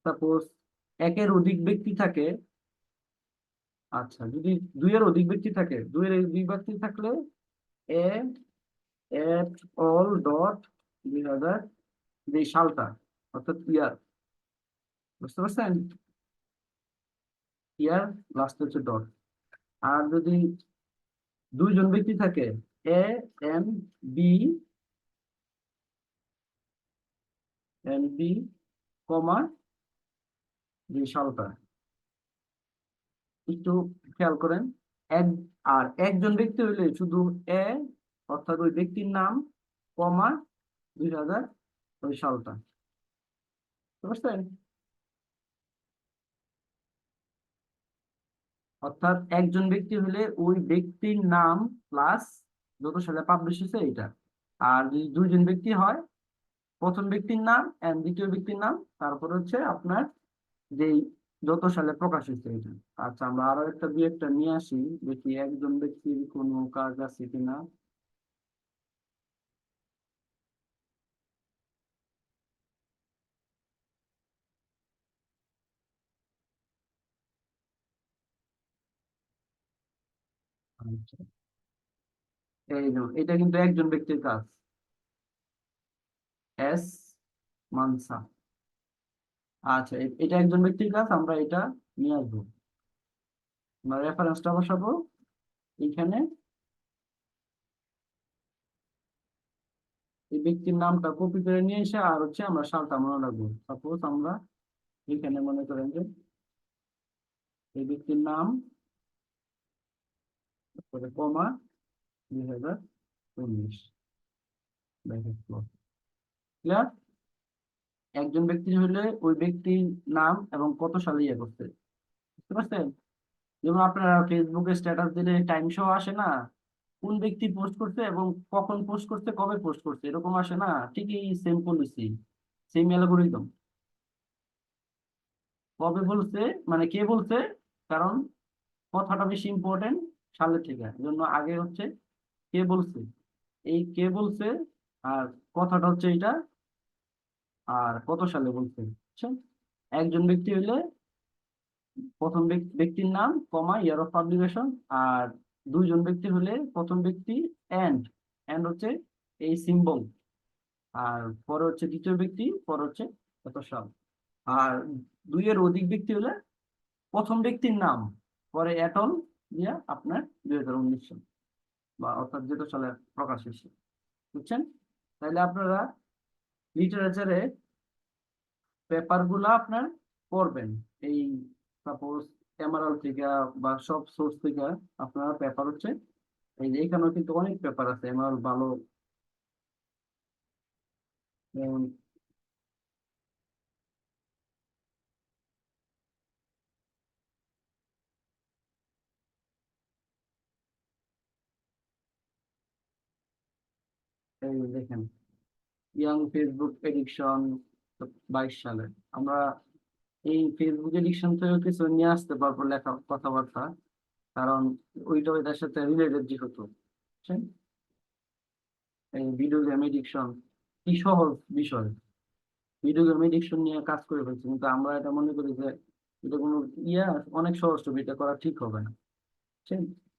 সাপোজ একের অধিক ব্যক্তি থাকে, আচ্ছা যদি দুইয়ের অধিক ব্যক্তি থাকে, দুইয়ের অধিক ব্যক্তি থাকলে এ এট অল ডট 2000, যে সালটা অর্থাৎ ইয়ার, বুঝতে পারছেন? ইয়ার লাস্ট হচ্ছে ডট। আর যদি দুইজন ব্যক্তি থাকে, A and B, and B, comma যে সালটা, একটু খেয়াল করেন। এক, আর একজন ব্যক্তি হইলে শুধু এ, অর্থাৎ ওই ব্যক্তির নাম, কমা 2000 ওই সালটা, বুঝতে পারছেন? অর্থাৎ একজন ব্যক্তি হলে ওই ব্যক্তির নাম প্লাস যত সালে পাবলিশ হয়েছে এটা। আর যদি দুইজন ব্যক্তি হয়, প্রথম ব্যক্তির নাম এন্ড দ্বিতীয় ব্যক্তির নাম, তারপর হচ্ছে আপনার যেই যত সালে প্রকাশ হয়েছে এটা। আচ্ছা, আমরা আরো একটা দুই একটা নিয়ে আসি, দেখি একজন ব্যক্তির কোনো কাজ আছে কিনা। আচ্ছা, এই যে এটা কিন্তু একজন ব্যক্তির কাজ, এস মানসা। আচ্ছা, এটা একজন ব্যক্তির কাজ, আমরা এটা নিয়ে আসবো, আমরা রেফারেন্সটা বসাবো এইখানে। এই ব্যক্তির নামটা কপি করে নিয়ে এসে আর হচ্ছে আমরা সালটা মনে রাখবো। সাপোজ আমরা এখানে মনে করেন যে এই ব্যক্তির নাম, তারপরে কমা 2019, ক্লিয়ার? একজন ব্যক্তি হলে ওই ব্যক্তির নাম এবং কত সালে ইয়ে করছে, বুঝতে পারছেন? যেমন আপনারা ফেসবুকে স্ট্যাটাস দিলে টাইম সহ আসে না, কোন ব্যক্তি পোস্ট করছে এবং কখন পোস্ট করছে, কবে পোস্ট করছে, এরকম আসে না? ঠিকই সেম পলিসি, সেম অ্যালগোরিদম। কবে বলছে, মানে কে বলছে, কারণ কথাটা বেশি ইম্পর্টেন্ট সালের থেকে, এজন্য আগে হচ্ছে কে বলছে, এই কে বলছে, আর কথাটা হচ্ছে এটা, আর কত সালে বলছে, বুঝছেন? একজন ব্যক্তি হইলে প্রথম ব্যক্তির নাম, কমা ইয়ার অফ পাবলিকেশন। আর দুইজন ব্যক্তি হলে প্রথম ব্যক্তি এন্ড, এন্ড হচ্ছে এই সিম্বল, আর পরে হচ্ছে দ্বিতীয় ব্যক্তি, পরে হচ্ছে কত সাল। আর দুইয়ের অধিক ব্যক্তি হলে প্রথম ব্যক্তির নাম, পরে অ্যাটল দিয়া আপনার 2019 সাল, বা অর্থাৎ যেটা সালে প্রকাশ হয়েছে, বুঝছেন? তাহলে আপনারা লিটারেচারে পেপার গুলা আপনার পড়বেন, এই সাপোজ এমারল থেকে বা সব সোর্স থেকে আপনারা পেপার হচ্ছে, এই যে এখানেও কিন্তু অনেক পেপার আছে এমারল ভালো। যেমন এই দেখেন, ইয়াং ফেসবুক এডিকশন 22 সালে, আমরা এই ফেসবুক এডিকশন থেকে কিছু নিয়ে আসতে পারবো লেখা কথাবার্তা, কারণ ওইটা ওইটার সাথে রিলেটেড যেহেতু, বুঝছেন? এই ভিডিও গেম এডিকশন কি সহজ বিষয়, ভিডিও গেম এডিকশন নিয়ে কাজ করে ফেলছি, কিন্তু আমরা এটা মনে করি যে এটা কোনো ইয়া, অনেক সহজ টপিক, এটা করা ঠিক হবে না।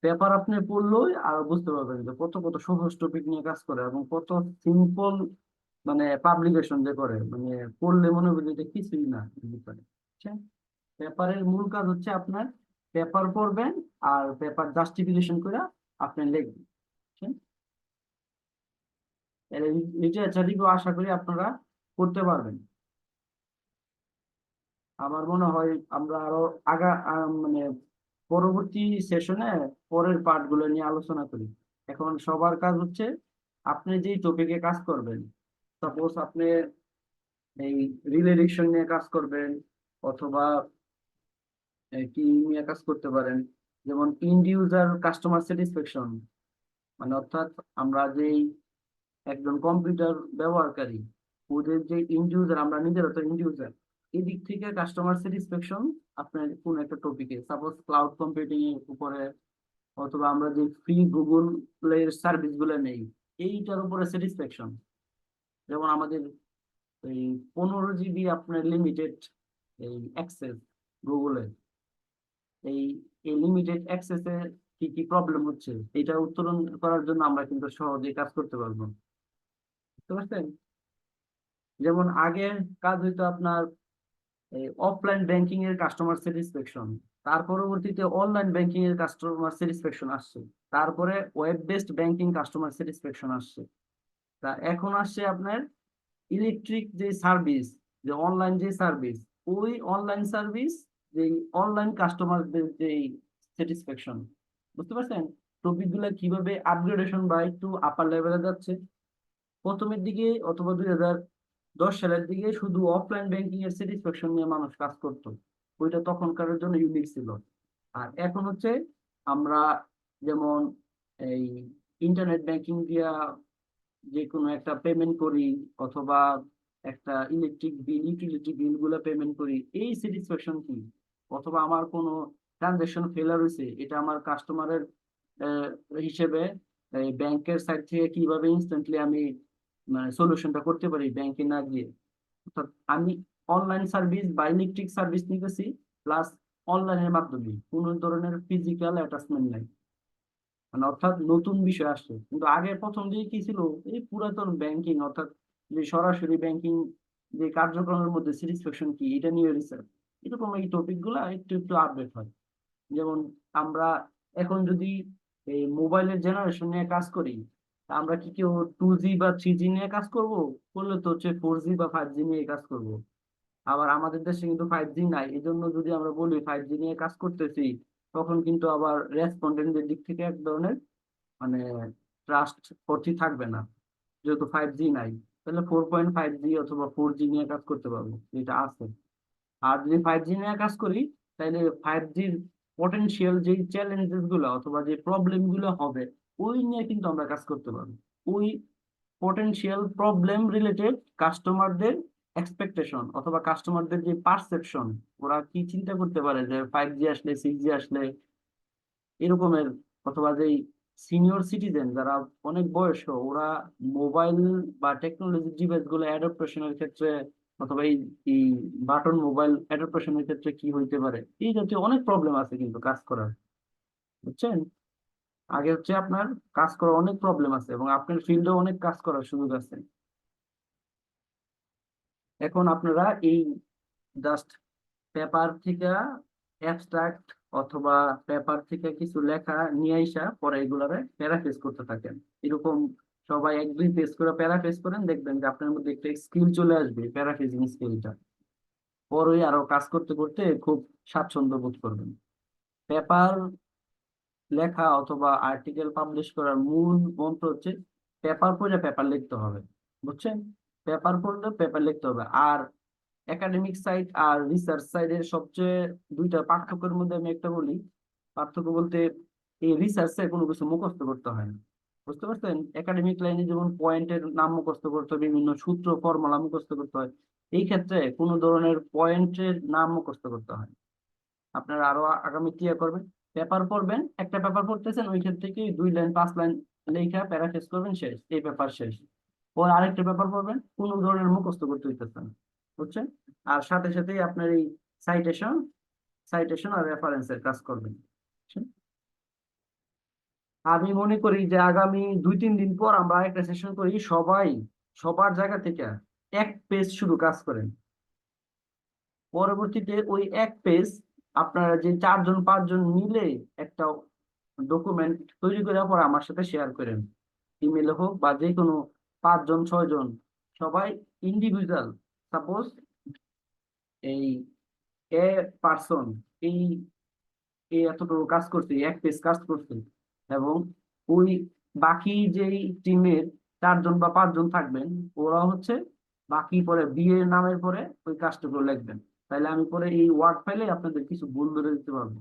পেপার আপনি পড়লেই আর বুঝতে পারবেন যে কত কত সহজ টপিক নিয়ে কাজ করে এবং কত সিম্পল, মানে পাবলিকেশন যে করে, মানে পড়লে মনে হবে যে এটা কিছুই না এর ভিতরে, বুঝছেন? পেপারের মূল কাজ হচ্ছে আপনার পেপার পড়বেন আর পেপার জাস্টিফিকেশন করে আপনি লিখবেন, বুঝছেন? লিটারেচারও আশা করি আপনারা করতে পারবেন। আমার মনে হয় আমরা আরো মানে পরবর্তী সেশনে পরের পার্ট গুলো নিয়ে আলোচনা করি। এখন সবার কাজ হচ্ছে আপনি যেই টপিকে কাজ করবেন, সাপোজ আপনি এই রিলে এডিকশন নিয়ে কাজ করবেন, অথবা কি নিয়ে কাজ করতে পারেন, যেমন ইন্ড ইউজার কাস্টমার স্যাটিসফ্যাকশন, মানে অর্থাৎ আমরা যেই একজন কম্পিউটার ব্যবহারকারী, ওদের যে ইন্ড ইউজার, আমরা নিজেরা তো ইন্ড ইউজার, এই দিক থেকে কাস্টমার স্যাটিসফ্যাকশন আপনার কোন একটা টপিকে, সাপোজ ক্লাউড কম্পিউটিং এর উপরে, অথবা আমরা যে ফ্রি গুগল এর সার্ভিস গুলো নেই, এইটার উপরে স্যাটিসফ্যাকশন। যেমন আমাদের এই 15 GB আপনার লিমিটেড এই অ্যাক্সেস গুগলে, এই এই লিমিটেড অ্যাক্সেসে কি কি প্রবলেম হচ্ছে, এটা উত্তরণ করার জন্য আমরা কিন্তু সহজে কাজ করতে পারবো। বুঝতে পারছেন? যেমন আগে কাজ হইতো আপনার অফলাইন ব্যাংকিং এর কাস্টমার স্যাটিসফ্যাকশন, তার পরবর্তীতে অনলাইন ব্যাংকিং এর কাস্টমার স্যাটিসফ্যাকশন আসছে, তারপরে web based banking customer satisfaction আসছে, তা এখন আসছে আপনার ইলেকট্রিক যে সার্ভিস, যে অনলাইন যে সার্ভিস, ওই অনলাইন সার্ভিস, যে অনলাইন কাস্টমারদের যে স্যাটিসফ্যাকশন। বুঝতে পারছেন টপিক গুলা কিভাবে আপগ্রেডেশন বা একটু আপার লেভেলে যাচ্ছে? প্রথমের দিকে অথবা 2010 সালের দিকে শুধু অফলাইন ব্যাংকিং এর স্যাটিসফ্যাকশন নিয়ে মানুষ কাজ করতো, ওইটা তখনকার জন্য ইউনিক ছিল। আর এখন হচ্ছে আমরা যেমন এই ইন্টারনেট ব্যাংকিং দিয়া যে কোনো একটা পেমেন্ট করি, অথবা একটা ইলেকট্রিক বিল, ইউটিলিটি বিল গুলো পেমেন্ট করি, এই স্যাটিসফ্যাকশন কি, অথবা আমার কোনো ট্রানজাকশন ফেলার হয়েছে, এটা আমার কাস্টমারের হিসেবে ব্যাংকের সাইড থেকে কিভাবে ইনস্ট্যান্টলি আমি মানে সলিউশনটা করতে পারি ব্যাংকে না গিয়ে। অর্থাৎ আমি অনলাইন সার্ভিস বা ইলেকট্রিক সার্ভিস নিতেছি, প্লাস অনলাইনের মাধ্যমে কোনো ধরনের ফিজিক্যাল অ্যাটাচমেন্ট নাই, মানে অর্থাৎ নতুন বিষয় আসছে। কিন্তু আগে প্রথম দিকে কি ছিল, এই পুরাতন ব্যাংকিং, অর্থাৎ যে সরাসরি ব্যাংকিং যে কার্যক্রমের মধ্যে স্যাটিসফ্যাকশন কি, এটা নিয়ে রিসার্চ, এরকম এই টপিক গুলা একটু একটু আপডেট হয়। যেমন আমরা এখন যদি এই মোবাইলের জেনারেশন নিয়ে কাজ করি, তা আমরা কি কেউ 2G বা 3G নিয়ে কাজ করব? করলে তো হচ্ছে 4G বা 5G নিয়ে কাজ করব। আবার আমাদের দেশে কিন্তু 5G নাই, এই জন্য যদি আমরা বলি 5G নিয়ে কাজ করতেছি, তখন কিন্তু আবার রেসপন্ডেন্টের দিক থেকে এক ধরনের মানে ট্রাস্ট ভর্তি থাকবে না, যেহেতু 5G নাই। তাহলে 4.5G অথবা 4G নিয়ে কাজ করতে পারবো, যেটা আছে। আর যদি 5G নিয়ে কাজ করি, তাহলে 5Gর পটেনশিয়াল যে চ্যালেঞ্জেস গুলো অথবা যে প্রবলেম গুলো হবে, ওই নিয়ে কিন্তু আমরা কাজ করতে পারবো। ওই পটেনশিয়াল প্রবলেম রিলেটেড কাস্টমারদের এক্সপেকটেশন অথবা কাস্টমারদের যে পারসেপশন, ওরা কি চিন্তা করতে পারে যে 5G আসলে, 6G আসলে, এরকমের, অথবা যে সিনিয়র সিটিজেন যারা অনেক বয়স্ক, ওরা মোবাইল বা টেকনোলজি ডিভাইস গুলো অ্যাডাপ্টেশনের ক্ষেত্রে, অথবা এই বাটন মোবাইল অ্যাডাপ্টেশনের ক্ষেত্রে কি হইতে পারে, এই জাতীয় অনেক প্রবলেম আছে কিন্তু কাজ করার। বুঝছেন? আগে হচ্ছে আপনার কাজ করার অনেক প্রবলেম আছে, এবং আপনার ফিল্ডেও অনেক কাজ করার সুযোগ আছে। এখন আপনারা এই জাস্ট পেপার থেকে অ্যাবস্ট্রাক্ট অথবা পেপার থেকে কিছু লেখা নিয়ে আইসা পরে এগুলারে প্যারাফ্রেজ করতে থাকেন। এরকম সবাই 1-2 পেজ করে প্যারাফ্রেজ করেন, দেখবেন যে আপনার মধ্যে একটা স্কিল চলে আসবে, প্যারাফ্রেজিং স্কিলটা। পরে আরো কাজ করতে করতে খুব স্বাচ্ছন্দ্য বোধ করবেন। পেপার লেখা অথবা আর্টিকেল পাবলিশ করার মূল মন্ত্র হচ্ছে পেপার পড়লে পেপার লিখতে হবে। বুঝছেন? পেপার পড়লে পেপার লিখতে হবে। আর একাডেমিক সাইড আর রিসার্চ সাইডের সবচেয়ে দুইটা পার্থক্যের মধ্যে আমি একটা বলি। পার্থক্য বলতে, এই রিসার্চে কোনো কিছু মুখস্থ করতে হয় না। বুঝতে পারছেন? একাডেমিক লাইনে যেমন পয়েন্টের নাম মুখস্থ করতে হয়, বিভিন্ন সূত্র ফর্মুলা মুখস্থ করতে হয়, এই ক্ষেত্রে কোনো ধরনের পয়েন্টের নাম মুখস্থ করতে হয় না। আপনারা আরো আগামী কি করবেন, পেপার পড়বেন, একটা পেপার পড়তেছেন, ওইখান থেকে 2 লাইন 5 লাইন লেখা প্যারাফ্রেজ করবেন, শেষ, এই পেপার শেষ। পরে আরেকটা পেপার পড়বেন, কোনো ধরনের মুখস্থ করতে হইতেছে না। বুঝছেন? আর সাথে সাথেই আপনার এই সাইটেশন সাইটেশন আর রেফারেন্সের কাজ করবেন। বুঝছেন? আমি মনে করি যে আগামী 2-3 দিন পর আমরা একটা সেশন করি, সবাই সবার জায়গা থেকে 1 পেজ শুধু কাজ করেন। পরবর্তীতে ওই 1 পেজ আপনারা যে 4-5 জন মিলে একটা ডকুমেন্ট তৈরি করে পরে আমার সাথে শেয়ার করেন, ইমেলে হোক বা যে কোনো 5-6 জন, সবাই ইন্ডিভিজুয়াল। সাপোজ এই এ পার্সন এই এই এতটুকু কাজ করছে, 1 পেজ কাজ করছে, এবং ওই বাকি যেই টিমের 4-5 জন থাকবেন, ওরা হচ্ছে বাকি পরে বিয়ে নামের পরে ওই কাজটুকু লিখবেন। তাহলে আমি পরে এই ওয়ার্ড ফাইলে আপনাদের কিছু ভুল ধরে দিতে পারবো।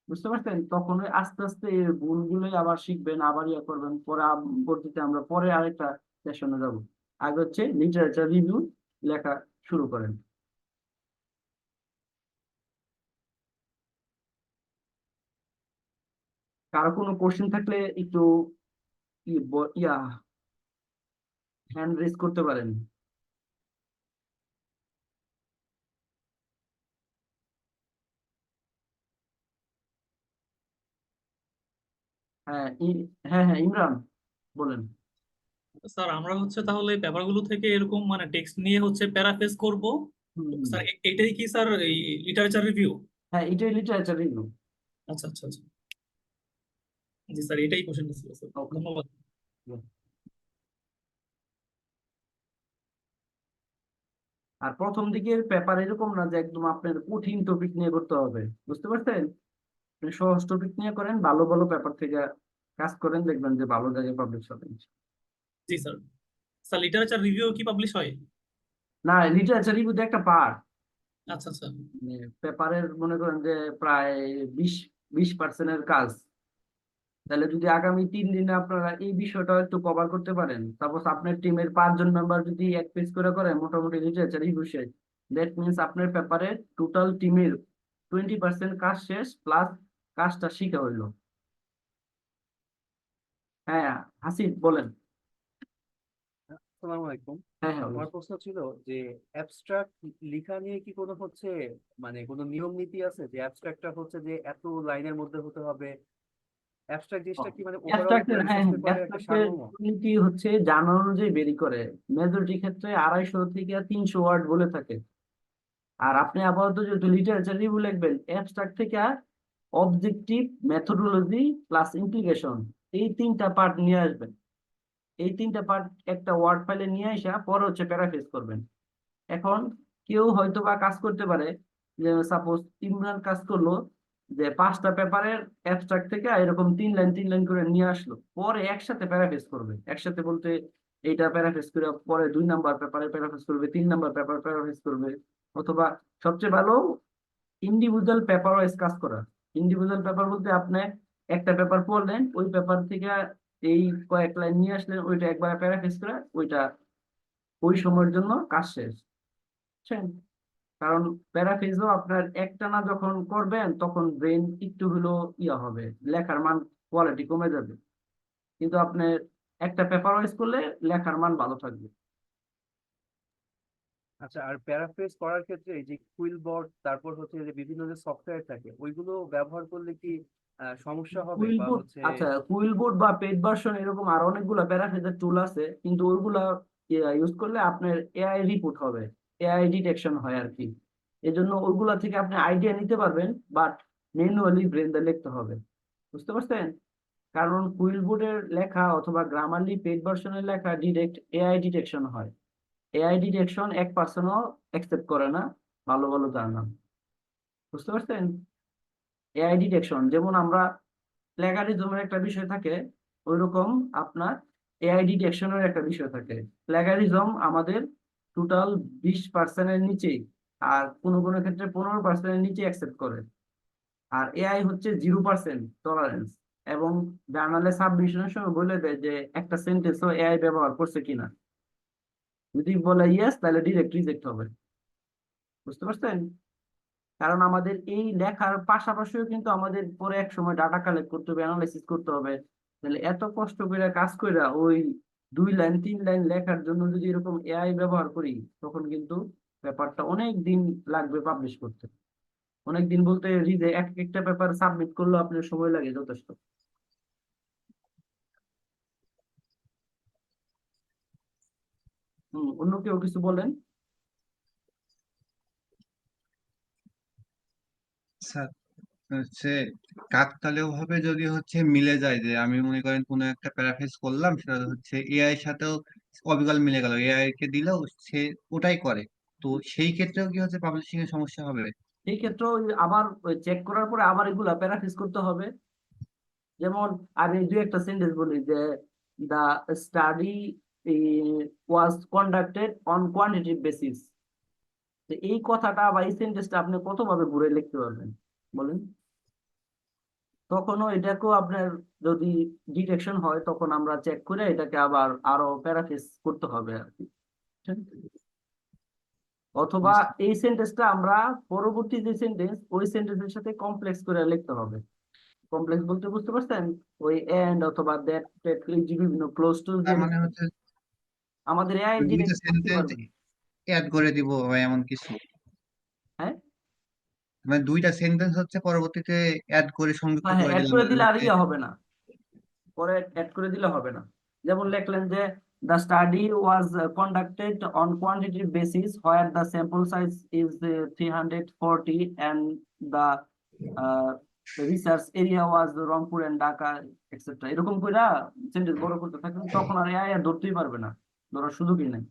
বুঝতে পারছেন? তখন ওই আস্তে আস্তে এই ভুলগুলোই আবার শিখবেন, আবার ইয়ে করবেন, পরে পরবর্তীতে আমরা পরে আরেকটা সেশনে যাব। আগে হচ্ছে লিটারেচার রিভিউ লেখা শুরু করেন। কারো কোনো কোশ্চেন থাকলে একটু ইয়া হ্যান্ড রেজ করতে পারেন। হ্যাঁ হ্যাঁ হ্যাঁ, ইমরান বলেন। স্যার আমরা হচ্ছে তাহলে পেপারগুলো থেকে এরকম মানে টেক্সট নিয়ে হচ্ছে প্যারাফ্রেজ করব। হুম হুম। স্যার এটাই কি স্যার এই লিটারেচার রিভিউ? হ্যাঁ, এটাই লিটারেচার রিভিউ। আচ্ছা আচ্ছা আচ্ছা। জি স্যার, এটাই কোশ্চেন ছিল স্যার। ওকে। ধন্যবাদ। আর প্রথম দিকের পেপার এরকম না যে একদম আপনার কঠিন টপিক নিয়ে করতে হবে। বুঝতে পারছেন? আপনি সহজ টপিক নিয়ে করেন, ভালো ভালো পেপার থেকে কাজ করেন, দেখবেন যে ভালো জায়গায় পাবলিশ হবে। জি স্যার। স্যার লিটারেচার রিভিউ কি পাবলিশ হয়? না, লিটারেচার রিভিউ একটা পার্ট, আচ্ছা আচ্ছা। পেপারের মনে করেন যে প্রায় বিশ 20% কাজ। তাহলে যদি আগামী 3 দিনে আপনারা এই বিষয়টা একটু কভার করতে পারেন, সাপোজ আপনার টিমের 5 জন মেম্বার যদি এক পেজ করে মোটামুটি লিটারেচার রিভিউ শেষ, দ্যাট মিনস আপনার পেপারে টোটাল টিমের 20% কাজ শেষ, প্লাস কাজটা শিখা হইলো। হ্যাঁ, হাসিব বলেন। আসসালামু আলাইকুম। হ্যাঁ হ্যাঁ, আমার বলুন। প্রশ্ন ছিল যে অ্যাবস্ট্রাক্ট লেখা নিয়ে কি কোনো মানে কোনো নিয়ম নীতি আছে যে অ্যাবস্ট্রাক্টটা হচ্ছে যে এত লাইনের মধ্যে হতে হবে? অ্যাবস্ট্রাক্ট জিনিসটা কি মানে ওভারঅল একটা অ্যাবস্ট্রাক্টের, হ্যাঁ রিসার্চ হ্যাঁ, পেপারের একটা অ্যাবস্ট্রাক্টের সারমর্ম? নীতি হচ্ছে জানা অনুযায়ী বেরি করে। মেজরিটি ক্ষেত্রে 250 থেকে 300 ওয়ার্ড বলে থাকে। আর আপনি আপাতত যেহেতু লিটারেচার রিভিউ লিখবেন, অ্যাবস্ট্রাক্ট থেকে অবজেক্টিভ, মেথোডোলজি প্লাস ইমপ্লিকেশন, এই 3টা পার্ট নিয়ে আসবেন। এই 3টা পার্ট একটা ওয়ার্ড ফাইলে নিয়ে আসা পরে হচ্ছে প্যারাফ্রেজ করবেন। এখন কেউ হয়তো বা কাজ করতে পারে, যে সাপোজ ইমরান কাজ করলো যে 5টা পেপারের অ্যাবস্ট্রাক্ট থেকে এরকম 3 লাইন 3 লাইন করে নিয়ে আসলো, পরে একসাথে প্যারাফ্রেজ করবে। একসাথে বলতে এইটা প্যারাফ্রেজ করে পরে 2 নাম্বার পেপারে প্যারাফ্রেজ করবে, 3 নাম্বার পেপার প্যারাফ্রেজ করবে। অথবা সবচেয়ে ভালো ইন্ডিভিজুয়াল পেপার ওয়াইজ কাজ করা। ইন্ডিভিজুয়াল পেপার বলতে আপনি একটা পেপার পড়লেন, ওই পেপার থেকে এই কয়েক লাইন নিয়ে আসলেন, ওইটা একবার প্যারাফ্রেজ করে ওইটা ওই সময়ের জন্য কাজ শেষ। বুঝছেন? কারণ প্যারাফ্রেজও আপনার একটানা যখন করবেন তখন ব্রেন একটু হলো ইয়া হবে, লেখার মান কোয়ালিটি কমে যাবে। কিন্তু আপনি একটা পেপার ওয়াইজ করলে লেখার মান ভালো থাকবে। আচ্ছা, আর প্যারাফ্রেজ করার ক্ষেত্রে এই যে কুইলবোর্ড, তারপর হচ্ছে যে বিভিন্ন যে সফটওয়্যার থাকে ওইগুলো ব্যবহার করলে কি সমস্যা হবে বা কুইলবোর্ড, হচ্ছে? আচ্ছা, কুইলবোর্ড বা পেড ভার্সন এরকম আরো অনেকগুলো প্যারাফ্রেজের টুল আছে, কিন্তু ওইগুলা ইউজ করলে আপনার এআই রিপোর্ট হবে, এআই ডিটেকশন হয় আর কি। এই জন্য ওইগুলা থেকে আপনি আইডিয়া নিতে পারবেন, বাট ম্যানুয়ালি ব্রেন দিয়ে লিখতে হবে। বুঝতে পারছেন? কারণ কুইলবোর্ডের লেখা অথবা গ্রামারলি পেড ভার্সনের লেখা ডিরেক্ট এআই ডিটেকশন হয়। এআই ডিটেকশন 1%ও অ্যাকসেপ্ট করে না ভালো ভালো জার্নাল। বুঝতে পারছেন? এআই ডিটেকশন যেমন আমরা প্লেগারিজমের একটা বিষয় থাকে, ওইরকম আপনার এআই ডিটেকশনের একটা বিষয় থাকে। প্লেগারিজম আমাদের টোটাল 20%-এর নিচেই, আর কোনো কোনো ক্ষেত্রে 15%-এর নিচে অ্যাকসেপ্ট করে। আর এআই হচ্ছে 0% টলারেন্স। এবং জার্নালে সাবমিশনের সময় বলে দেয় যে একটা সেন্টেন্সও এআই ব্যবহার করছে কিনা। যদি বলে ইয়েস, তাহলে ডিরেক্ট রিজেক্ট হবে। বুঝতে পারছেন? কারণ আমাদের এই লেখার পাশাপাশিও কিন্তু আমাদের পরে এক সময় ডাটা কালেক্ট করতে হবে, অ্যানালাইসিস করতে হবে। তাহলে এত কষ্ট করে কাজ করে ওই 2 লাইন 3 লাইন লেখার জন্য যদি এরকম এআই ব্যবহার করি, তখন কিন্তু ব্যাপারটা অনেক দিন লাগবে পাবলিশ করতে। অনেক দিন বলতে এক একটা পেপার সাবমিট করলেও আপনার সময় লাগে যথেষ্ট। অন্য কেউ কিছু বলেন? স্যার হচ্ছে কাকতালীয় ভাবে যদি হচ্ছে মিলে যায়, যে আমি মনে করেন কোনো একটা প্যারাফ্রেজ করলাম, সেটা হচ্ছে এআই এর সাথেও অবিকল মিলে গেল, এআই কে দিলেও সে ওটাই করে, তো সেই ক্ষেত্রেও কি হচ্ছে পাবলিশিং এর সমস্যা হবে? এই ক্ষেত্রে আবার চেক করার পরে আবার এগুলা প্যারাফ্রেজ করতে হবে। যেমন আমি দুই একটা সেন্টেন্স বলি যে the study was conducted on quantitative basis. তো এই কথাটা বা এই সেন্টেন্সটা আপনি কতভাবে ঘুরে লিখতে পারবেন বলেন? তখনও এটাকেও আপনার যদি ডিটেকশন হয় তখন আমরা চেক করে এটাকে আবার আরো প্যারাফ্রেজ করতে হবে আর কি, বুঝছেন? অথবা এই সেন্টেন্সটা আমরা পরবর্তী যে সেন্টেন্স ওই সেন্টেন্সের সাথে কমপ্লেক্স করে লিখতে হবে। কমপ্লেক্স বলতে বুঝতে পারছেন? ওই এন্ড অথবা দ্যাট এই যে বিভিন্ন ক্লোজ টু যে তার মানে হচ্ছে আমাদের এআই দুইটা ডিটেক্ট করতে সেন্টেন্স পারবে না। অ্যাড করে দিব বা এমন কিছু, হ্যাঁ, মানে দুইটা সেন্টেন্স হচ্ছে পরবর্তীতে অ্যাড করে সংযুক্ত হ্যাঁ, করে অ্যাড দিলাম করে যে দিলে আর হচ্ছে ইয়ে হবে না, পরে অ্যাড করে দিলে হবে না। যেমন লিখলেন যে the study was conducted on quantitative basis where the sample size is 340 and the uh, research area was Rangpur and Dhaka etc. এরকম কইরা সেন্টেন্স বড় করতে থাকবেন তখন আর এআই আর ধরতেই পারবে না, ধরার সুযোগই নেই।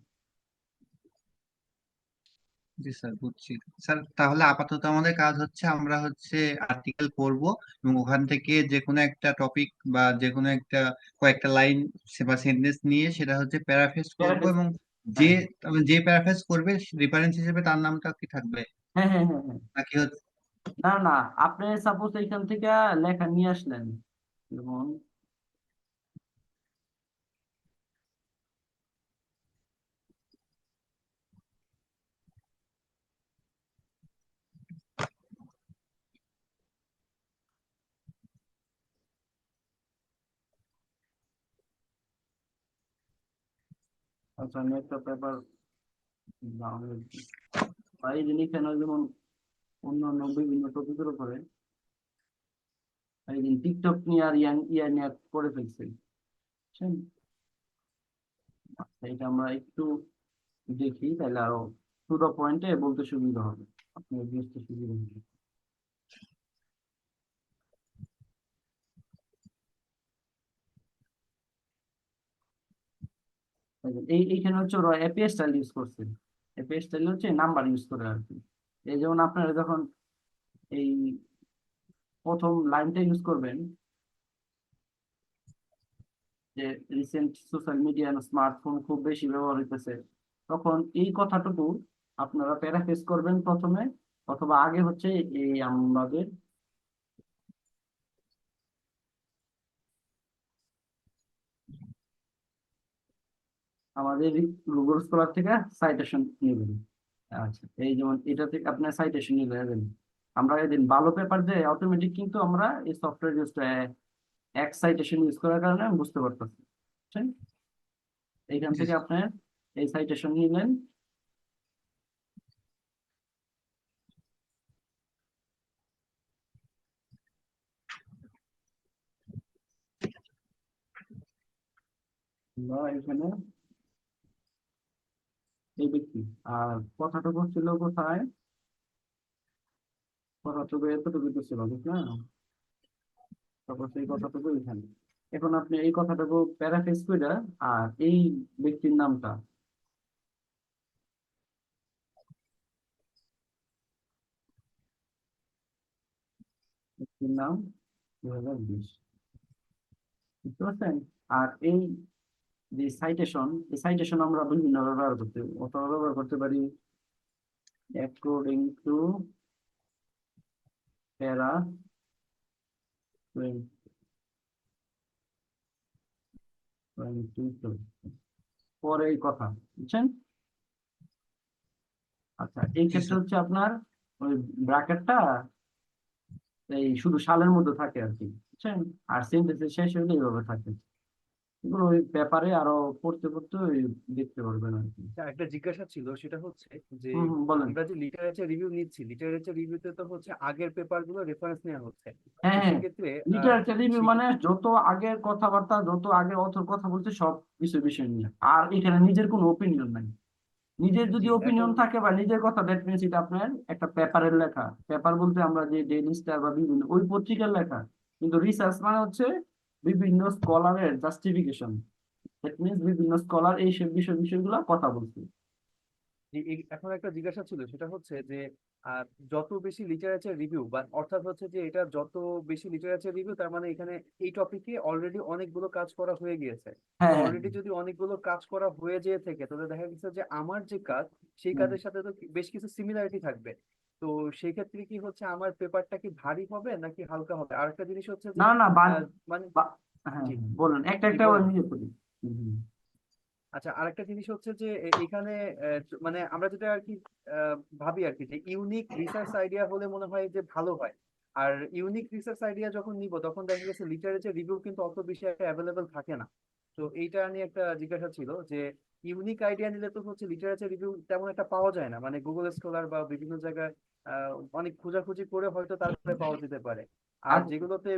জি স্যার, বুঝছি স্যার। তাহলে আপাতত আমাদের কাজ হচ্ছে আমরা হচ্ছে আর্টিকেল করব এবং ওখান থেকে যে কোনো একটা টপিক বা যে কোনো একটা কয়েকটা লাইন বা সেন্টেন্স নিয়ে সেটা হচ্ছে প্যারাফ্রেজ করব, প্যারাফ্রেজ, এবং যে হ্যাঁ, যে প্যারাফ্রেজ করবে রেফারেন্স হিসেবে তার নামটা কি থাকবে হ্যাঁ, হ্যাঁ, হ্যাঁ, হ্যাঁ। নাকি হচ্ছে? না, না, আপনি সাপোজ এখান থেকে লেখা নিয়ে আসলেন, যেমন আচ্ছা আমি একটা পেপার এই জিনিস কেন, যেমন অন্য অন্য বিভিন্ন টপিকের উপরে এই দিন টিকটক নিয়ে আর ইয়া নিয়ে করে ফেলছে, বুঝছেন? আচ্ছা, এটা আমরা একটু দেখি তাহলে আরো টু দা পয়েন্টে বলতে সুবিধা হবে, আপনার বুঝতে সুবিধা হবে। এইখানে হচ্ছে ওরা এপিএস স্টাইল ইউজ করছে। এপিএস স্টাইল হচ্ছে নাম্বার ইউজ করে আর কি। এই যেমন আপনারা যখন এই প্রথম লাইনটা ইউজ করবেন যে রিসেন্ট সোশ্যাল মিডিয়া স্মার্টফোন খুব বেশি ব্যবহার হইতেছে, তখন এই কথাটুকু আপনারা প্যারাফ্রেজ করবেন প্রথমে, অথবা আগে হচ্ছে এই আমাদের গুগল স্কলার থেকে সাইটেশন নেবেন। আচ্ছা, এই যেমন এটা থেকে আপনার সাইটেশন নিয়ে যাবেন। আমরা এদিন ভালো পেপার দিয়ে অটোমেটিক কিন্তু আমরা এই সফটওয়্যার ইউজ এক সাইটেশন ইউজ করার কারণে আমি বুঝতে পারতেছি, বুঝছেন? এইখান জি থেকে আপনার এই সাইটেশন নিলেন, বা এখানে এই ব্যক্তি আর কথাটুকু ছিল কোথায়, কথাটুকু এতটুকু তো ছিল ঠিক না? তারপর সেই কথাটুকু এখানে। এখন আপনি এই কথাটুকু প্যারাফ্রেজ করে আর এই ব্যক্তির নামটা, ব্যক্তির নাম 2020, বুঝতে পারছেন? আর এই যে সাইটেশন, এই সাইটেশন আমরা বিভিন্ন ব্যবহার করতে পারি অ্যাকর্ডিং টু প্যারা 22 পরে এই কথা, বুঝছেন? আচ্ছা, এই জি ক্ষেত্রে স্যার। হচ্ছে আপনার ওই ব্র্যাকেটটা এই শুধু সালের মধ্যে থাকে আর কি, বুঝছেন? আর সেন্টেন্সের শেষ হইলে এইভাবে থাকে। এগুলো ওই ব্যাপারে আরো পড়তে পড়তে ওই দেখতে পারবেন আর কি। একটা জিজ্ঞাসা ছিল, সেটা হচ্ছে যে হুম, হুম, বলেন। আমরা যে লিটারেচার রিভিউ নিচ্ছি, লিটারেচার রিভিউতে তো হচ্ছে আগের পেপার গুলো রেফারেন্স নেওয়া হচ্ছে। তো হ্যাঁ, হ্যাঁ, সেক্ষেত্রে লিটারেচার রিভিউ মানে সেক্ষেত্রে যত আগের কথাবার্তা, যত আগে অথর কথা বলছে সব বিষয় নিয়ে, আর এখানে নিজের কোনো ওপিনিয়ন নাই। নিজের যদি জি এখন ওপিনিয়ন থাকে বা নিজের কথা, দ্যাট মিনস এটা আপনার একটা পেপারের লেখা। পেপার বলতে আমরা যে ডেইলি স্টার বা বিভিন্ন ওই পত্রিকার লেখা, কিন্তু রিসার্চ মানে হচ্ছে বিভিন্ন স্কলারের জাস্টিফিকেশন। দ্যাট মিনস বিভিন্ন স্কলার এই সব বিষয়গুলো কথা বলছে। এখন একটা জিজ্ঞাসা ছিল, সেটা হচ্ছে যে আহ, যত বেশি লিটারেচার রিভিউ বা অর্থাৎ হচ্ছে যে এটা যত বেশি লিটারেচার রিভিউ, তার মানে এখানে এই টপিকে অলরেডি অনেকগুলো কাজ করা হয়ে গিয়েছে। তো হ্যাঁ হ্যাঁ অলরেডি যদি অনেকগুলো কাজ করা হয়ে যেয়ে থেকে, তাহলে দেখা গেছে যে আমার যে কাজ, সেই হুম। কাজের সাথে তো বেশ কিছু সিমিলারিটি থাকবে। তো সেই ক্ষেত্রে কি হচ্ছে, আমার পেপারটা কি ভারী হবে নাকি হালকা হবে? আর একটা জিনিস হচ্ছে যে না না মানে হ্যাঁ জি, বলেন একটা জি একটা বলেন। নিয়ে করি। হুম, হুম। আচ্ছা, আরেকটা জিনিস হচ্ছে যে এখানে মানে আমরা যেটা আর কি ভাবি আর কি, যে ইউনিক রিসার্চ আইডিয়া হলে মনে হয় যে ভালো হয়। আর ইউনিক রিসার্চ আইডিয়া যখন নিব, তখন দেখা গেছে লিটারেচার রিভিউ কিন্তু অত বেশি একটা অ্যাভেলেবেল থাকে না। তো এইটা নিয়ে একটা জিজ্ঞাসা ছিল যে ইউনিক আইডিয়া নিলে তো হচ্ছে লিটারেচার রিভিউ তেমন একটা পাওয়া যায় না, মানে গুগল স্কলার বা বিভিন্ন জায়গায় অনেক খোঁজাখুঁজি করে হয়তো তারপরে পাওয়া যেতে পারে। আর আর যেগুলোতে,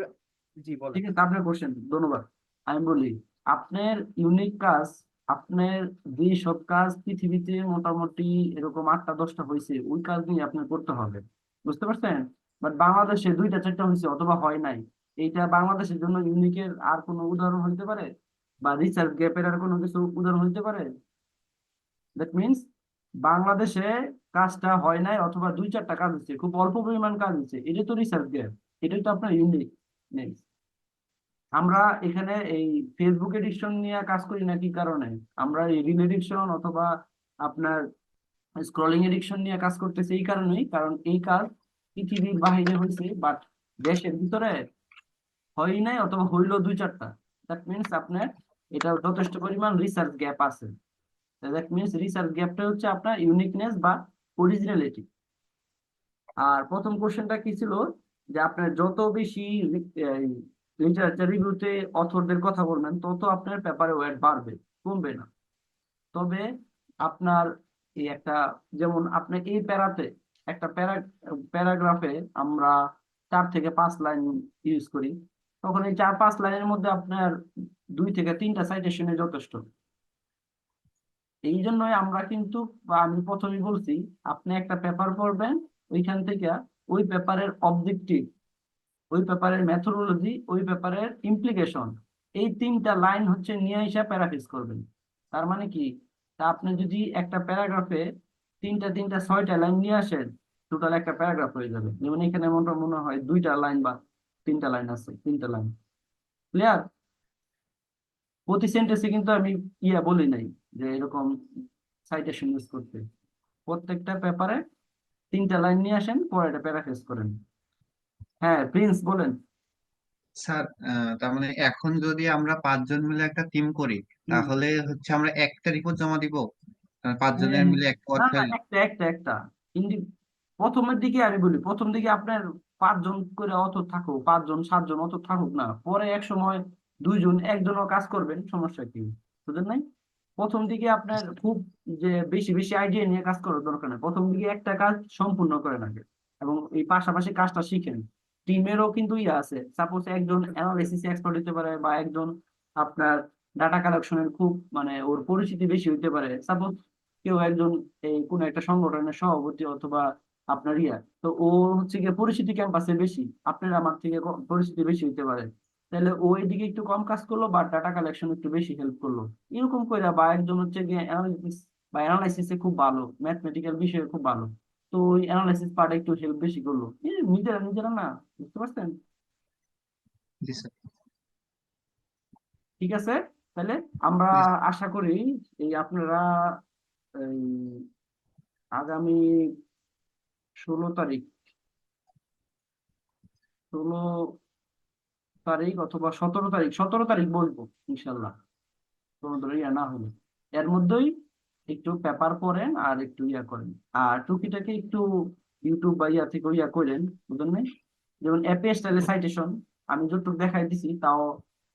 জি বলেন। ঠিক আছে, আপনার কোশ্চেন ধন্যবাদ। আমি বলি, আপনার ইউনিক কাজ, আপনার যে সব কাজ পৃথিবীতে মোটামুটি এরকম 8টা 10টা হয়েছে, ওই কাজ নিয়ে আপনার করতে হবে, বুঝতে পারছেন? বাট বাংলাদেশে 2টা 4টা হয়েছে অথবা হয় নাই, এইটা বাংলাদেশের জন্য ইউনিকের আর কোনো উদাহরণ হইতে পারে? বা রিসার্চ গ্যাপের আর কোনো কিছু উদাহরণ হইতে পারে? দ্যাট মিনস বাংলাদেশে কাজটা হয় নাই অথবা 2 4টা কাজ হচ্ছে, খুব অল্প পরিমাণ কাজ হচ্ছে, এটা তো রিসার্চ গ্যাপ, এটাই তো আপনার ইউনিক। আমরা এখানে এই ফেসবুক এডিকশন নিয়ে কাজ করি না কি কারণে? আমরা এই রিল এডিকশন অথবা আপনার স্ক্রলিং এডিকশন নিয়ে কাজ করতেছি এই কারণেই, কারণ এই কাজ পৃথিবীর বাইরে হয়েছে, বাট দেশের ভিতরে হয় নাই অথবা হইলো 2 4টা। দ্যাট মিনস আপনার এটা যথেষ্ট পরিমাণ রিসার্চ গ্যাপ আছে। দ্যাট মিনস রিসার্চ গ্যাপটা হচ্ছে আপনার ইউনিকনেস বা অরিজিনালিটি। আর প্রথম কোশ্চেনটা কি ছিল, যে আপনার যত বেশি লিটারেচার রিভিউতে অথরদের কথা বলবেন, তত আপনার পেপারে ওয়েট বাড়বে, কমবে না। তবে আপনার এই একটা, যেমন আপনার এই প্যারাতে একটা প্যারাগ্রাফে আমরা 4 থেকে 5 লাইন ইউজ করি, তখন এই 4 5 লাইনের মধ্যে আপনার 2 থেকে 3টা সাইটেশনে যথেষ্ট। এই জন্যই আমরা কিন্তু, বা আমি প্রথমেই বলছি, আপনি একটা পেপার পড়বেন, ওইখান থেকে ওই পেপারের অবজেক্টিভ, ওই পেপারের মেথোডোলজি, ওই পেপারের ইমপ্লিকেশন, এই 3টা লাইন হচ্ছে নিয়ে এসে প্যারাফ্রেজ করবেন। তার মানে কি, তা আপনি যদি একটা প্যারাগ্রাফে 3টা 3টা 6টা লাইন নিয়ে আসেন, টোটাল একটা প্যারাগ্রাফ হয়ে যাবে। যেমন এখানে মনে হয় 2টা লাইন বা 3টা লাইন আছে, 3টা লাইন। ক্লিয়ার? প্রতি সেন্টেন্সে কিন্তু আমি বলি নাই যে এরকম সাইটেশন ইউজ করতে। প্রত্যেকটা পেপারে 3টা লাইন নিয়ে আসেন, পরে এটা প্যারাফ্রেজ করেন। হ্যাঁ প্রিন্স বলেন। স্যার, তার মানে এখন যদি আমরা 5 জন মিলে একটা টিম করি, হুম। তাহলে হচ্ছে আমরা একটা রিপোর্ট জমা দিব? 5 জনের হ্যাঁ, মিলে একটা না না, ওয়ার্ড। একটা একটা একটা কিন্তু প্রথমের দিকে আমি বলি, প্রথম দিকে আপনার 5 জন করে অত থাকুক, 5 জন 7 জন অত থাকুক না, পরে এক সময় 2 জন 1জনও কাজ করবেন, সমস্যা কি? বুঝলেন নাই? প্রথম দিকে আপনার খুব যে বেশি বেশি আইডিয়া নিয়ে কাজ করার দরকার নেই, প্রথম দিকে একটা কাজ সম্পূর্ণ করেন আগে, এবং এই পাশাপাশি কাজটা শিখেন। টিমেরও কিন্তু আছে, সাপোজ একজন অ্যানালিসিস এক্সপার্ট হতে পারে, বা একজন আপনার ডাটা কালেকশনের খুব মানে ওর পরিচিতি বেশি হইতে পারে, সাপোজ কেউ একজন এই কোন একটা সংগঠনের সভাপতি অথবা আপনার তো ও হচ্ছে গিয়ে পরিচিতি ক্যাম্পাসে বেশি, আপনার আমার থেকে পরিচিতি বেশি হইতে পারে, তাহলে ও এদিকে একটু কম কাজ করলো বা ডাটা কালেকশন একটু বেশি হেল্প করলো, এরকম করে। বা একজন হচ্ছে গিয়ে অ্যানালিটিক্স বা অ্যানালাইসিসে খুব ভালো, ম্যাথমেটিক্যাল বিষয়ে খুব ভালো, তো ওই অ্যানালাইসিস পার্টে একটু হেল্প বেশি করলো, নিজেরা নিজেরা না, বুঝতে পারছেন? জি স্যার। ঠিক আছে, তাহলে আমরা জি আশা করি এই আপনারা এই আগামী 16 তারিখ, 16 তারিখ অথবা 17 তারিখ, 17 তারিখ বলবো ইনশাল্লাহ, তোমাদের না হলে এর মধ্যেই একটু পেপার পড়েন আর একটু করেন। আর টুকিটাকে একটু ইউটিউব বা থেকে করেন, বুঝলেন নাই? যেমন অ্যাপে স্টাইলে সাইটেশন আমি যতটুকু দেখাই দিছি, তাও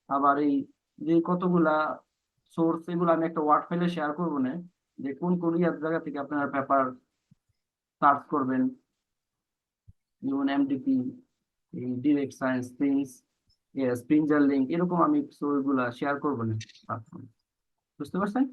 আবার এই যে কতগুলা সোর্স, এগুলো আমি একটা ওয়ার্ড ফাইলে শেয়ার করবো না, যে কোন কোন জায়গা থেকে আপনারা পেপার সার্চ করবেন, যেমন এমডিপি, এই ডিরেক্ট সায়েন্স, স্প্রিঞ্জার লিঙ্ক, এরকম আমি ওইগুলা শেয়ার করবো না platform। বুঝতে পারছেন?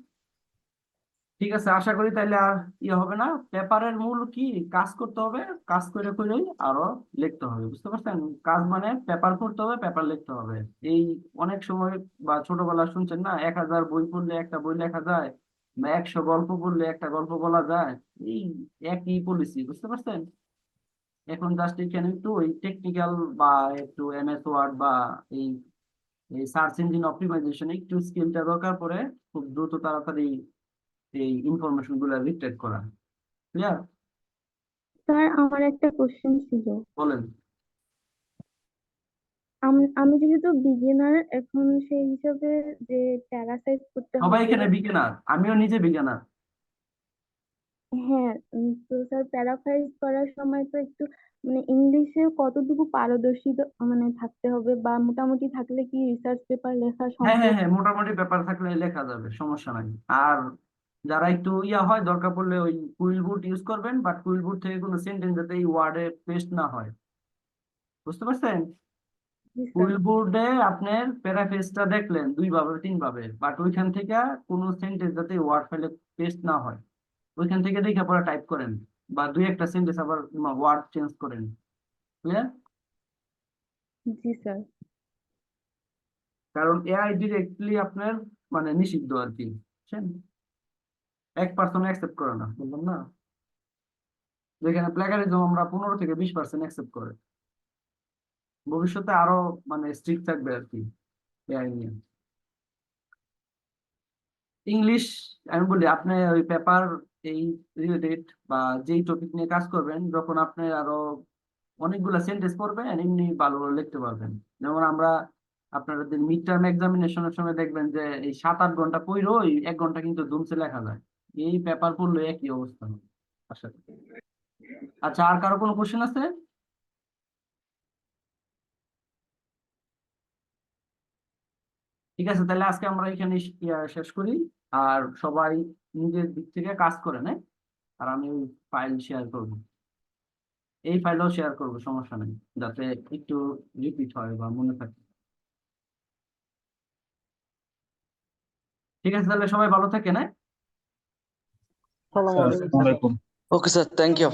ঠিক আছে, আশা করি তাইলে আর হবে না। পেপারের মূল কি, কাজ করতে হবে, কাজ করে করেই আরো লিখতে হবে, বুঝতে পারছেন? কাজ মানে পেপার পড়তে হবে, পেপার লিখতে হবে। এই অনেক সময় বা ছোটবেলা শুনছেন না, 1000 বই পড়লে একটা বই লেখা যায়, বা 100 গল্প পড়লে একটা গল্প বলা যায়, এই একই পলিসি, বুঝতে পারছেন? এখন জাস্ট এখানে একটু ওই টেকনিক্যাল বা একটু এমএস ওয়ার্ড বা এই এই সার্চ ইঞ্জিন অপটিমাইজেশন একটু স্কিলটা দরকার পড়ে, খুব দ্রুত তাড়াতাড়ি এই ইনফরমেশন গুলো রিট্রিভ করা। ক্লিয়ার? স্যার আমার একটা কোশ্চেন ছিল। বলেন। আমি যেহেতু বিগিনার এখন, সেই হিসাবে যে প্যারাসাইজ করতে সবাই হবে। এখানে বিগিনার, আমিও নিজে বিগিনার। হ্যাঁ, তো স্যার প্যারাফ্রাইজ করার সময় তো একটু মানে ইংলিশে কতটুকু পারদর্শিতা মানে থাকতে হবে, বা মোটামুটি থাকলে কি রিসার্চ পেপার লেখা হ্যাঁ হ্যাঁ সম্ভব? হ্যাঁ, মোটামুটি ব্যাপার থাকলে লেখা যাবে, সমস্যা নাই। আর যারা একটু ইয়া হয়, দরকার পড়লে ওই কুইলবুট ইউজ করবেন, বাট কুইলবুট থেকে কোনো সেন্টেন্স যাতে এই ওয়ার্ডে পেস্ট না হয়, বুঝতে পারছেন? জি স্যার। কুইলবুটে আপনার প্যারাফ্রেজটা দেখলেন 2 ভাবে 3 ভাবে, বাট ওইখান থেকে কোনো সেন্টেন্স যাতে ওয়ার্ড ফাইলে পেস্ট না হয়, ওইখান থেকে দেখে পরে টাইপ করেন, বা 2-1টা সেন্টেন্স আবার ওয়ার্ড চেঞ্জ করেন। ক্লিয়ার? জি স্যার। কারণ এআই ডিরেক্টলি আপনার মানে নিষিদ্ধ আর কি, বুঝছেন? 1% অ্যাকসেপ্ট করে না, বললাম না? যেখানে প্ল্যাগারিজম আমরা 15 থেকে 20% অ্যাকসেপ্ট করে। ভবিষ্যতে আরো মানে স্ট্রিক্ট থাকবে আর কি এআই নিয়ে। ইংলিশ, আমি বলি আপনি ওই পেপার এই রিলেটেড বা যেই টপিক নিয়ে কাজ করবেন, যখন আপনি আরো অনেকগুলা সেন্টেন্স পড়বেন এমনি ভালো করে লিখতে পারবেন। যেমন আমরা আপনাদের মিড টার্ম এক্সামিনেশনের সময় দেখবেন যে এই 7-8 ঘন্টা পড়লেও ওই 1 ঘন্টা কিন্তু দুমসে লেখা যায়। এই পেপার পড়লে একই অবস্থা হবে আশা করি। আচ্ছা, আর কারো কোনো কোশ্চেন আছে? ঠিক আছে, তাহলে আজকে আমরা এখানে শেষ করি। আর সবাই নিজের দিক থেকে কাজ করেন, হ্যাঁ? আর আমি ওই ফাইল শেয়ার করবো, এই ফাইলও শেয়ার করবো, সমস্যা নেই, যাতে একটু রিপিট হয় বা মনে থাকে। ঠিক আছে, তাহলে সবাই ভালো থাকেন, হ্যাঁ? আসসালামু আলাইকুম। Okay sir, thank you.